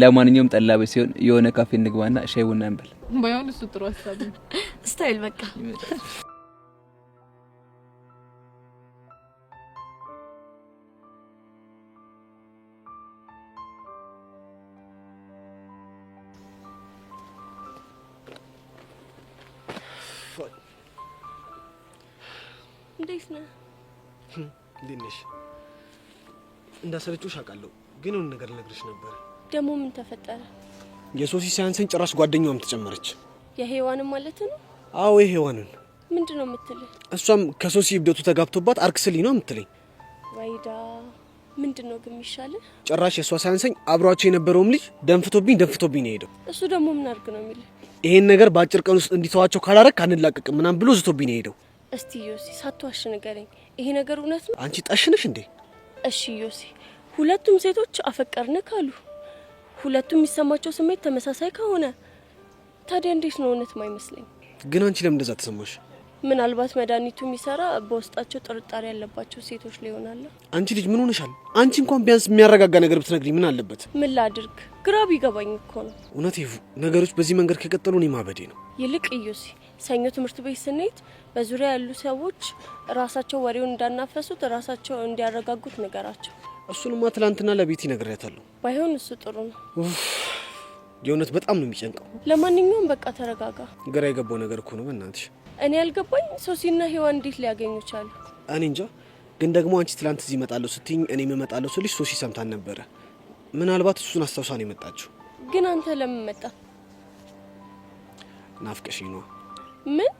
ለማንኛውም ጠላ ቤት ሲሆን የሆነ ካፌ እንግባና ሻይ ቡና እንበል። ባይሆን እሱ ጥሩ ሀሳብ ነው። ስታይል በቃ እንዴት ነህ? እንዴት ነሽ? እንዳሰለችሽ አውቃለሁ፣ ግን የሆነ ነገር ልነግርሽ ነበር። ደግሞ ምን ተፈጠረ? የሶሲ ሳያንሰኝ ጭራሽ ጓደኛዋም ተጨመረች። የሄዋንን ማለት ነው? አዎ የሄዋንን። ምንድን ነው የምትልህ? እሷም ከሶሲ እብደቱ ተጋብቶባት አርክስልኝ ነው የምትለኝ። ወይዳ ምንድን ነው ግን የሚሻልህ? ጭራሽ የሷ ሳያንሰኝ አብሯቸው የነበረውም ልጅ ደንፍቶብኝ ነው የሄደው። እሱ ደግሞ ምን አድርግ ነው የሚልህ? ይሄን ነገር በአጭር ቀን ውስጥ እንዲተዋቸው ካላረክ አንላቀቅም ምናምን ብሎ ዝቶብኝ ነው የሄደው። እስቲ ዮሲ ሳትዋሽ ንገረኝ፣ ይሄ ነገር እውነት ነው? አንቺ ጠሽነሽ እንዴ? እሺ ዮሲ፣ ሁለቱም ሴቶች አፈቀርን ካሉ፣ ሁለቱም የሚሰማቸው ስሜት ተመሳሳይ ከሆነ ታዲያ እንዴት ነው እውነት ማይመስለኝ? ግን አንቺ ለምን እንደዛ ተሰማሽ? ምናልባት መድኃኒቱ የሚሰራ በውስጣቸው ጥርጣሬ ያለባቸው ሴቶች ሊሆናል። አንቺ ልጅ ምን ሆነሻል? አንቺ እንኳን ቢያንስ የሚያረጋጋ ነገር ብትነግሪኝ ምን አለበት? ምን ላድርግ? ግራ ቢገባኝ እኮ ነው። እውነት ይፉ፣ ነገሮች በዚህ መንገድ ከቀጠሉ እኔ ማበዴ ነው። ይልቅ ዮሲ፣ ሰኞ ትምህርት ቤት ስንሄድ በዙሪያ ያሉ ሰዎች ራሳቸው ወሬውን እንዳናፈሱት ራሳቸው እንዲያረጋጉት ነገራቸው። እሱንማ ትላንትና ለቤቲ ነግሬያታለሁ። ባይሆን እሱ ጥሩ ነው። የእውነት በጣም ነው የሚጨንቀው። ለማንኛውም በቃ ተረጋጋ። ግራ የገባው ነገር እኮ ነው በእናትሽ። እኔ ያልገባኝ ሶሲና ሄዋን እንዴት ሊያገኙ ቻሉ? እኔ እንጃ። ግን ደግሞ አንቺ ትላንት እዚህ እመጣለሁ ስትይኝ እኔም እመጣለሁ ስልሽ ሶሲ ሰምታን ነበረ። ምናልባት እሱን አስታውሳ ነው የመጣችው። ግን አንተ ለምን መጣ? ናፍቀሽኝ ነው። ምን?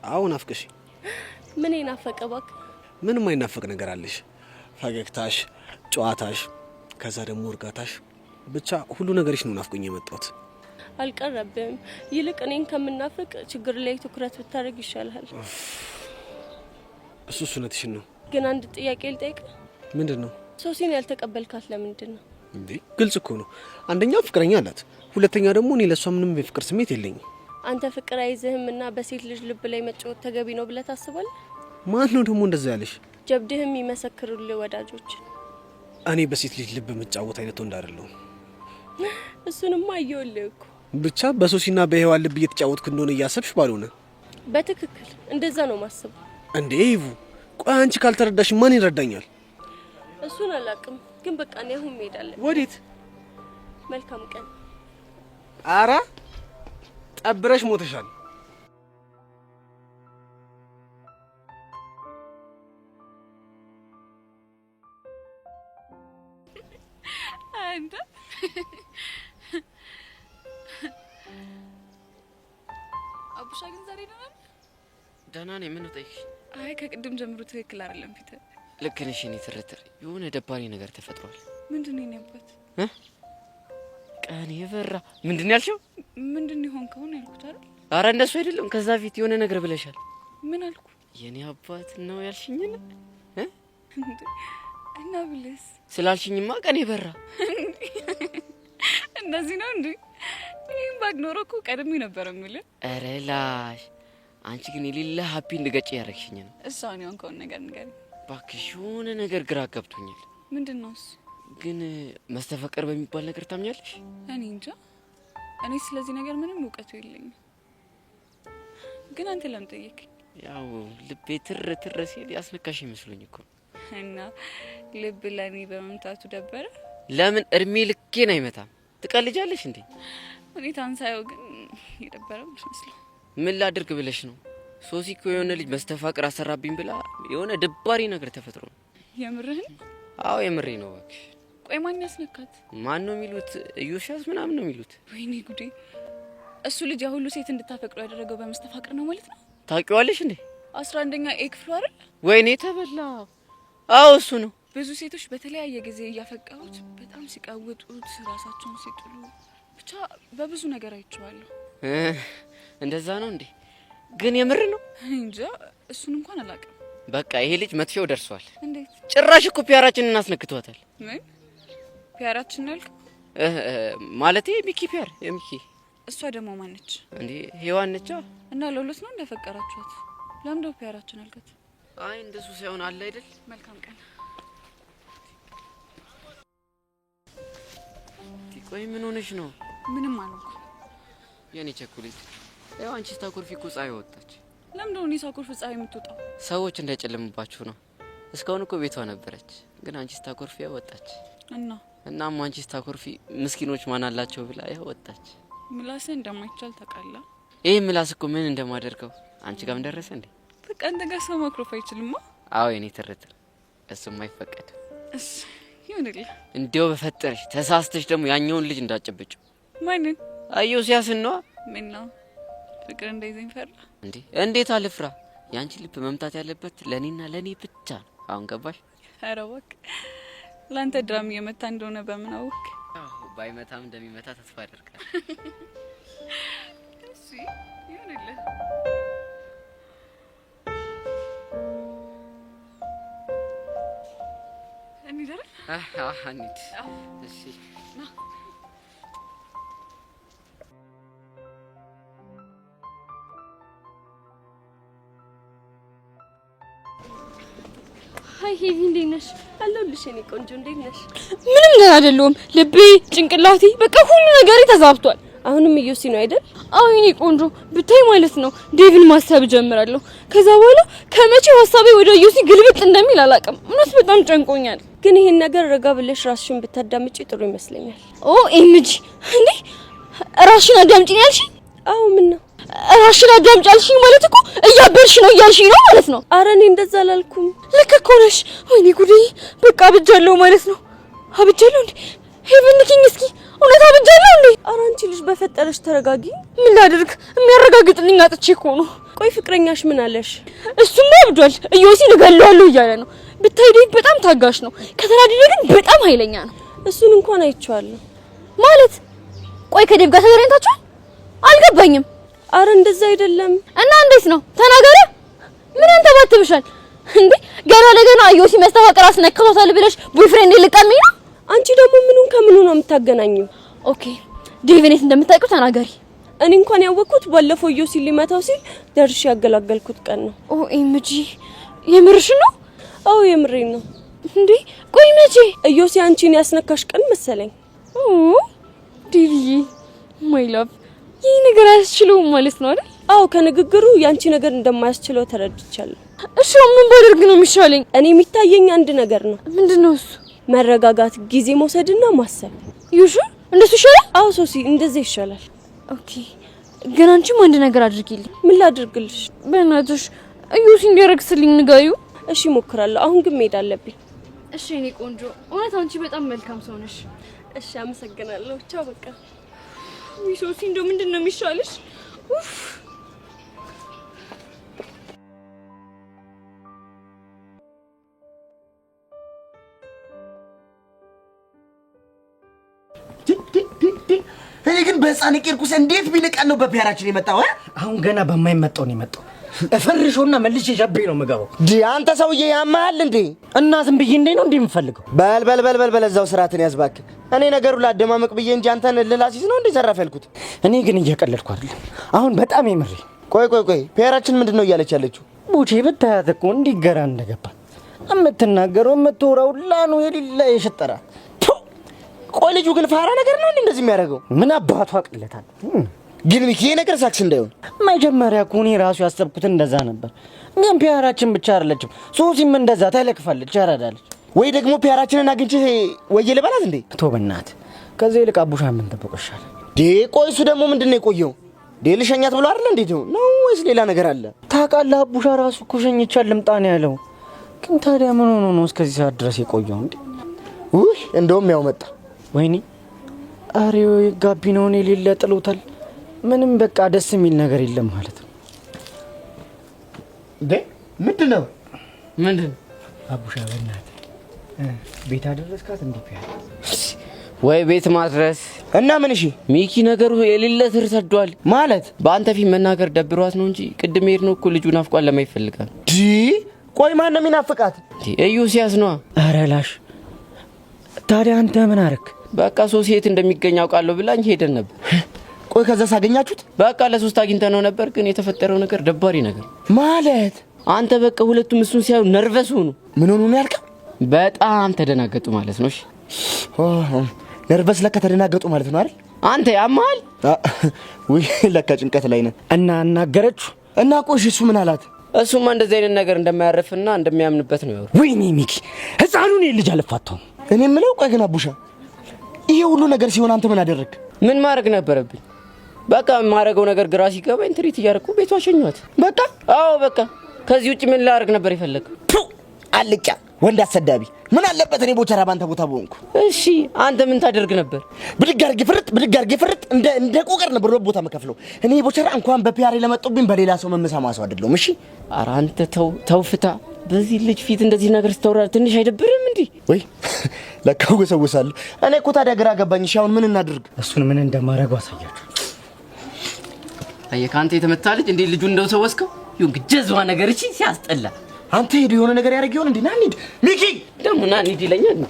አዎ ናፍቀሽኝ። ምን ይናፈቀ እባክህ? ምንም አይናፈቅ ነገር አለሽ። ፈገግታሽ፣ ጨዋታሽ፣ ከዛ ደግሞ እርጋታሽ፣ ብቻ ሁሉ ነገርሽ ነው ናፍቆኝ የመጣሁት። አልቀረብም። ይልቅ እኔን ከምናፍቅ ችግር ላይ ትኩረት ብታደርግ ይሻላል። እሱ እውነትሽን ነው። ግን አንድ ጥያቄ ልጠይቅ። ምንድን ነው? ሶሲን ያልተቀበልካት ለምንድን ነው? እንዴ ግልጽ እኮ ነው። አንደኛ ፍቅረኛ አላት፣ ሁለተኛ ደግሞ እኔ ለሷ ምንም የፍቅር ስሜት የለኝም። አንተ ፍቅር አይዝህም እና በሴት ልጅ ልብ ላይ መጫወት ተገቢ ነው ብለህ ታስባለህ? ማን ነው ደግሞ እንደዛ ያለሽ? ጀብድህም ይመሰክሩልህ ወዳጆች። እኔ በሴት ልጅ ልብ የምጫወት አይነት ወንድ አይደለሁም። እሱንማ አየሁልህ እኮ። ብቻ በሶሲና በሄዋን ልብ እየተጫወትኩ እንደሆነ እያሰብሽ ባልሆነ። በትክክል እንደዛ ነው ማስበው። እንዴ ይቡ፣ ቆይ አንቺ ካልተረዳሽ ማን ይረዳኛል? እሱን አላውቅም፣ ግን በቃ እኔ አሁን መሄድ አለብኝ። ወዴት? መልካም ቀን። አረ ጠብረሽ ሞተሻል። አንተ አቡሻ ግን ዛሬ ደህና ነኝ። ምን ጠይቅ? አይ ከቅድም ጀምሮ ትክክል አይደለም ፊት። ልክ ነሽ። እኔ ትርትር የሆነ ደባሪ ነገር ተፈጥሯል። ምንድነው የኔበት? ቀን የበራ ምንድነው ያልሽው? ምንድነው ይሆንከው ነው ያልኩት አይደል? አረ እንደሱ አይደለም። ከዛ ፊት የሆነ ነገር ብለሻል። ምን አልኩ? የኔ አባት ነው ያልሽኝ እና ብለስ ስላልሽኝማ ቀን የበራ እንደዚህ ነው እንዴ? ይሄን ባግኖሮ እኮ ቀድሜ ነበር የምልህ። አረ ላሽ አንቺ ግን የሌለ ሀፒ እንድገጭ ያረግሽኝ ነው። እሷን ያንከውን ነገር ንገሪኝ እባክሽ። የሆነ ነገር ግራ ገብቶኛል። ምንድነው እሱ? ግን መስተፋቅር በሚባል ነገር ታምኛለሽ? እኔ እንጃ። እኔ ስለዚህ ነገር ምንም እውቀቱ የለኝም። ግን አንተ ለምን ጠየቅኝ? ያው ልቤ ትር ሲል ያስነካሽ ይመስሉኝ እኮ። እና ልብ ለኔ በመምታቱ ደበረ? ለምን እድሜ ልኬን አይመታም? ትቀልጃለሽ እንዴ? ሁኔታን ሳየው ግን የደበረ መስሎ። ምን ላድርግ ብለሽ ነው? ሶሲ እኮ የሆነ ልጅ መስተፋቅር አሰራብኝ ብላ የሆነ ደባሪ ነገር ተፈጥሮ ነው። የምርህን? አዎ የምሬ ነው እባክሽ። ቆይ ማን ያስነካት? ማን ነው የሚሉት? እዩሻስ ምናምን ነው የሚሉት። ወይኔ ጉዴ! እሱ ልጅ ሁሉ ሴት እንድታፈቅረው ያደረገው በመስተፋቅር ነው ማለት ነው? ታውቂዋለሽ እንዴ? 11ኛ ኤ ክፍሉ አይደል? ወይኔ ተበላ። አዎ እሱ ነው። ብዙ ሴቶች በተለያየ ጊዜ እያፈቀሩት በጣም ሲቃወጡት፣ ራሳቸውን ሲጥሉ፣ ብቻ በብዙ ነገር አይቼዋለሁ። እንደዛ ነው እንዴ? ግን የምር ነው? እንጃ እሱን እንኳን አላውቅም። በቃ ይሄ ልጅ መጥፊያው ደርሷል። እንዴት? ጭራሽ እኮ ፒያራችንን እናስነክቷታል። ምን ፒያራችን ነው ያልከው? ማለቴ ሚኪ ፒያር የሚኪ። እሷ ደግሞ ማነች እንዴ? ሄዋን ነች። እና ለሁለት ነው እንደፈቀራችኋት? ለምንድነው ፒያራችን አልከት? አይ እንደሱ ሳይሆን አለ አይደል? መልካም ቀን። ቆይ ምን ሆነሽ ነው? ምንም አልኩ። የኔ ቸኮሌት ያው አንቺ ስታኮርፊ እኮ ፀሐይ ወጣች። ለምንድነው እኔ ሳኮርፍ ፀሐይ የምትወጣው? ሰዎች እንዳይጨልምባችሁ ነው። እስካሁን እኮ ቤቷ ነበረች፣ ግን አንቺ ስታኮርፊ ያው ወጣች። እናም አንቺ ስታኮርፊ ምስኪኖች ማን አላቸው ብላ ያው ወጣች። ምላስ እንደማይቻል ታውቃለህ። ይሄ ምላስ እኮ ምን እንደማደርገው አንቺ ጋርም ደረሰ እንዴ? በቃ አንተ ጋር ሰው ማክሮፍ አይችልማ። አዎ የኔ ትርትር እሱም አይፈቀድ። እሺ ይሁንልህ። እንዴው በፈጠረሽ ተሳስተሽ ደግሞ ያኛውን ልጅ እንዳጨብጭው። ማንን? አየው ሲያስን ነው። ምን ነው ፍቅር እንደይዘኝ ፈራ እንዴ? እንዴት አልፍራ? ያንቺ ልብ መምታት ያለበት ለኔና ለኔ ብቻ ነው። አሁን ገባሽ? ኧረ እባክህ ላንተ ድራም እየመታ እንደሆነ በምን አወቅ? አዎ ባይመታም እንደሚመታ ተስፋ አደርጋለሁ። እሺ ይሁንልህ። እንሂድ አይደል? እንሂድ። እሺ ና። ሀይ ሄቪ፣ እንዴት ነሽ? አለሁልሽ የኔ ቆንጆ፣ እንዴት ነሽ? ምንም ደህና አይደለሁም። ልቤ፣ ጭንቅላቴ፣ በቃ ሁሉ ነገሬ ተዛብቷል። አሁንም እዮሲ ነው አይደል? አዎ የኔ ቆንጆ፣ ብታይ ማለት ነው ዴቪን ማሰብ ጀምራለሁ። ከዛ በኋላ ከመቼው ሀሳቤ ወደ እዮሲ ግልብጥ እንደሚል አላውቅም። እውነት በጣም ጨንቆኛል። ግን ይሄን ነገር ረጋ ብለሽ ራስሽን ብታዳምጪ ጥሩ ይመስለኛል። ኦ ኤምጂ፣ እንዴ ራስሽን አዳምጪ ነው ያልሽኝ? አዎ ምን ነው ራስሽን አዳምጪ ያልሽኝ ማለት እኮ እያበርሽ ነው እያልሽኝ ነው ማለት ነው። አረ እኔ እንደዛ አላልኩም። ልክ እኮ ነሽ። ወይኔ ጉዴ፣ በቃ አብጃለሁ ማለት ነው። አብጃለሁ እንዴ? ሄቨን ንኪኝ እስኪ፣ እውነት አብጃለሁ እንዴ? አረ አንቺ ልጅ በፈጠረሽ ተረጋጊ። ምን ላድርግ? የሚያረጋግጥልኝ አጥቼ እኮ ነው። ቆይ ፍቅረኛሽ ምን አለሽ? እሱማ አብዷል። እዮሲን እገለዋለሁ እያለ ነው። ብታይ ዴቭ በጣም ታጋሽ ነው። ከተናደደ ግን በጣም ኃይለኛ ነው። እሱን እንኳን አይቼዋለሁ። ማለት ቆይ ከዴቭ ጋር ተገናኝታችኋል? አልገባኝም። አረ እንደዛ አይደለም። እና እንዴት ነው? ተናገረ። ምን አንተባትብሻል እንዴ? ገና ለገና እዮሲ መስተፋቅር አስነክቶታል ብለሽ ቦይፍሬንድ ልቀሚኝ ነው? አንቺ ደግሞ ምኑን ከምኑ ነው የምታገናኘው? ኦኬ ዴቭን የት እንደምታውቂው ተናገሪ። እኔ እንኳን ያወቅኩት ባለፈው እዮሲ ሊመታው ሲል ደርሼ ያገላገልኩት ቀን ነው። ኦ ኤምጂ፣ የምርሽ ነው? አዎ የምሬን ነው። እንዴ ቆይ መቼ? እዮሲ አንቺን ያስነካሽ ቀን መሰለኝ። ኦ ዴቪዬ ማይ ላቭ፣ ይህ ነገር አያስችለውም ማለት ነው አይደል? አዎ ከንግግሩ ያንቺ ነገር እንደማያስችለው ተረድቻለሁ። እሺ ምን ባደርግ ነው የሚሻለኝ? እኔ የሚታየኝ አንድ ነገር ነው። ምንድነው እሱ? መረጋጋት፣ ጊዜ መውሰድና ማሰብ። ይሹ እንደሱ ይሻላል? አዎ ሶሲ እንደዛ ይሻላል። ኦኬ ግን አንቺም አንድ ነገር አድርጊልኝ። ምን ላድርግልሽ? በእናትሽ እዮሲ እንዲያረግስልኝ ንገሪው። እሺ ሞክራለሁ። አሁን ግን መሄድ አለብኝ። እሺ እኔ ቆንጆ፣ እውነት አንቺ በጣም መልካም ሰው ነሽ። እሺ አመሰግናለሁ። ቻው በቃ። ሶሲ እንደው ምንድነው የሚሻልሽ? ኡፍ እኔ ግን በህፃን ቂርቁስ እንዴት ቢንቀን ነው በፒያራችን የመጣው? አሁን ገና በማይመጣው ነው የመጣው። እፈርሾና መልሼ ሸቤ ነው የምገባው። አንተ ሰውዬ ያማል እንዴ? እና ዝም ብዬ እንዴ ነው እንደምፈልገው? በል እዛው ስርዓትን ያዝባክ። እኔ ነገሩ ላደማመቅ ብዬ እንጂ አንተን ልላሲስ ነው እንዴ ዘራፍ ያልኩት? እኔ ግን እየቀለድኩ አይደለም። አሁን በጣም የምሬ። ቆይ ፒያራችን ምንድነው እያለች ያለችው? ቡቼ ብታያት እኮ እንዲገራ እንደገባ የምትናገረው የምትወራው ላኑ የሌላ የሸጠራ። ቆይ ልጁ ግን ፋራ ነገር ነው እንደዚህ የሚያደርገው? ምን አባቷ አቅለታል። ግን ሚኪ ነገር ሳክስ እንዳይሆን መጀመሪያ እኮ እኔ ራሱ ያሰብኩት እንደዛ ነበር። ግን ፒያራችን ብቻ አይደለችም፣ ሶሲም እንደዛ ተለክፋለች፣ ያራዳለች። ወይ ደግሞ ፒያራችንን አግኝቼ ወይ ልበላት እንዴ? ቶ በእናትህ ከዚህ ይልቅ አቡሻ ምን ተበቀሻል? ቆይ እሱ ደግሞ ምንድነው የቆየው? ልሸኛት ብሎ አይደል እንዴት ነው ወይስ ሌላ ነገር አለ? ታውቃለህ አቡሻ ራሱ እኮ ሸኝቻል ልምጣ ነው ያለው። ግን ታዲያ ምን ሆኖ ነው እስከዚህ ሰዓት ድረስ የቆየው እንዴ? እንደውም ያው መጣ። ወይኔ አሬው ጋቢናውን የሌለ ጥሎታል። ምንም በቃ ደስ የሚል ነገር የለም ማለት ነው። ምንድነው አቡሻ በእናትህ ቤት አደረስካት እንዴ? ፒያራ ወይ ቤት ማድረስ እና ምን? እሺ ሚኪ ነገሩ የሌለ ስር ሰዷል ማለት በአንተ ፊት መናገር ደብሯት ነው እንጂ ቅድም ሄድ ነው እኮ ልጁ ናፍቋን ለማየት ይፈልጋል። ቆይ ማን ነው የሚናፍቃት? እዩ ሲያስ ነው። ኧረ ላሽ ታዲያ አንተ ምን አረክ? በቃ ሶሲየት እንደሚገኝ አውቃለሁ ብላኝ ሄደን ነበር። ቆይ ከዛ ሳገኛችሁት? በቃ ለሶስት አግኝተነው ነበር። ግን የተፈጠረው ነገር ደባሪ ነገር ማለት አንተ በቃ ሁለቱም እሱን ሲያዩ ነርቨስ ሆኑ። ምን ሆኑ ነው ያልከው? በጣም ተደናገጡ ማለት ነው። እሺ ነርቨስ ለካ ተደናገጡ ማለት ነው አይደል? አንተ ያማል ወይ ለካ ጭንቀት ላይ ነን። እና አናገረችው እና ቆይ እሱ ምን አላት? እሱማ እንደዚህ አይነት ነገር እንደማያርፍና እንደሚያምንበት ነው ያወራው። ወይኔ ሚኪ ህፃኑን ልጅ አልፋታው። እኔ የምለው ቆይ ግን አቡሻ ይሄ ሁሉ ነገር ሲሆን አንተ ምን አደረክ? ምን ማድረግ ነበረብኝ? በቃ የማደርገው ነገር ግራ ሲገባኝ ትሪት እያደረኩ ቤቷ ሸኘኋት። በቃ አዎ በቃ ከዚህ ውጭ ምን ላደርግ ነበር የፈለገው? አልጫ ወንድ አሰዳቢ ምን አለበት እኔ ቦቸራ ባንተ ቦታ ቦንኩ። እሺ አንተ ምን ታደርግ ነበር? ብድግ አድርጌ ፍርጥ እንደ ቆቀር ነበር ቦታ መከፍለው። እኔ ቦቸራ እንኳን በፒያሬ ለመጡብኝ በሌላ ሰው መመሳማ ሰው አይደለም። እሺ ኧረ አንተ ተው ፍታ። በዚህ ልጅ ፊት እንደዚህ ነገር ስታወራ ትንሽ አይደብርም እንዴ? ወይ ለካው ገሰውሳለሁ። እኔ እኮ ታዲያ ግራ ገባኝ። እሺ አሁን ምን እናድርግ? እሱን ምን እንደማደርገው አሳያችሁ። አየህ ካንተ የተመታ ልጅ እንዴ ልጁ እንደው ሰወስከው ይሁን ግጀዝዋ ነገር እቺ ሲያስጠላ። አንተ ሄዶ የሆነ ነገር ያደርግ ይሆን እንዴ? ና እንሂድ ሚኪ። ደግሞ ና እንሂድ ይለኛል እንዴ?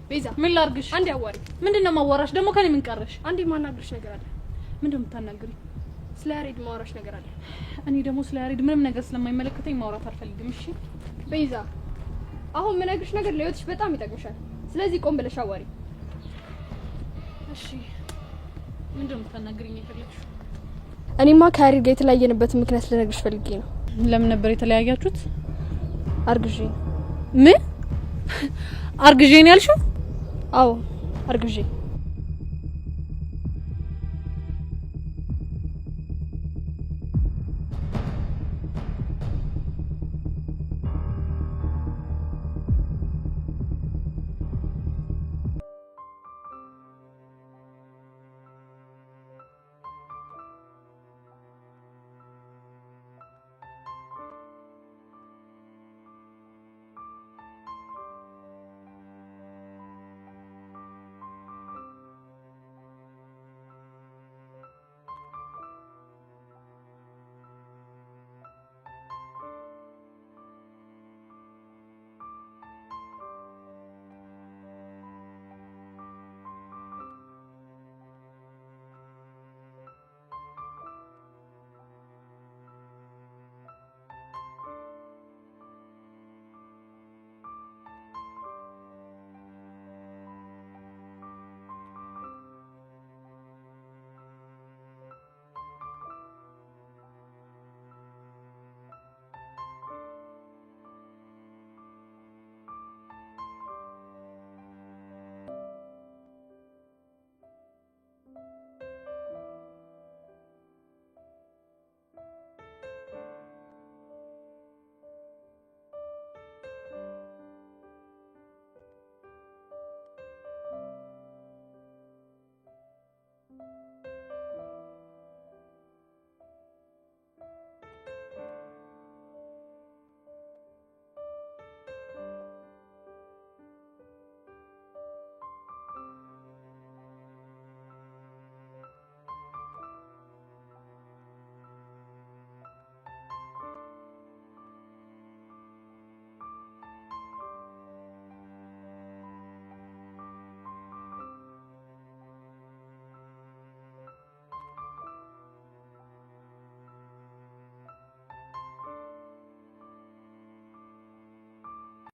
ቤዛ ምን ላርግሽ? አንዴ አዋሪ። ምንድነው ማዋራሽ? ደግሞ ከኔ ምን ቀረሽ? አንዴ ማናግርሽ ነገር አለ። ምንድነው የምታናግሪ? ስለ ያሬድ ማውራሽ ነገር አለ። እኔ ደግሞ ስለ ያሬድ ምንም ነገር ስለማይመለከተኝ ማውራት አልፈልግም። እሺ ቤዛ፣ አሁን ምነግርሽ ነገር ለህይወትሽ በጣም ይጠቅምሻል። ስለዚህ ቆም ብለሽ አዋሪ። እሺ ምንድነው የምታናግሪኝ የፈለግሽው? እኔማ ከያሬድ ጋር የተለያየንበትን ምክንያት ልነግርሽ ፈልጌ ነው። ለምን ነበር የተለያያችሁት? አርግዤ። ምን አርግዤ ነው ያልሽው? አዎ አርግዤ።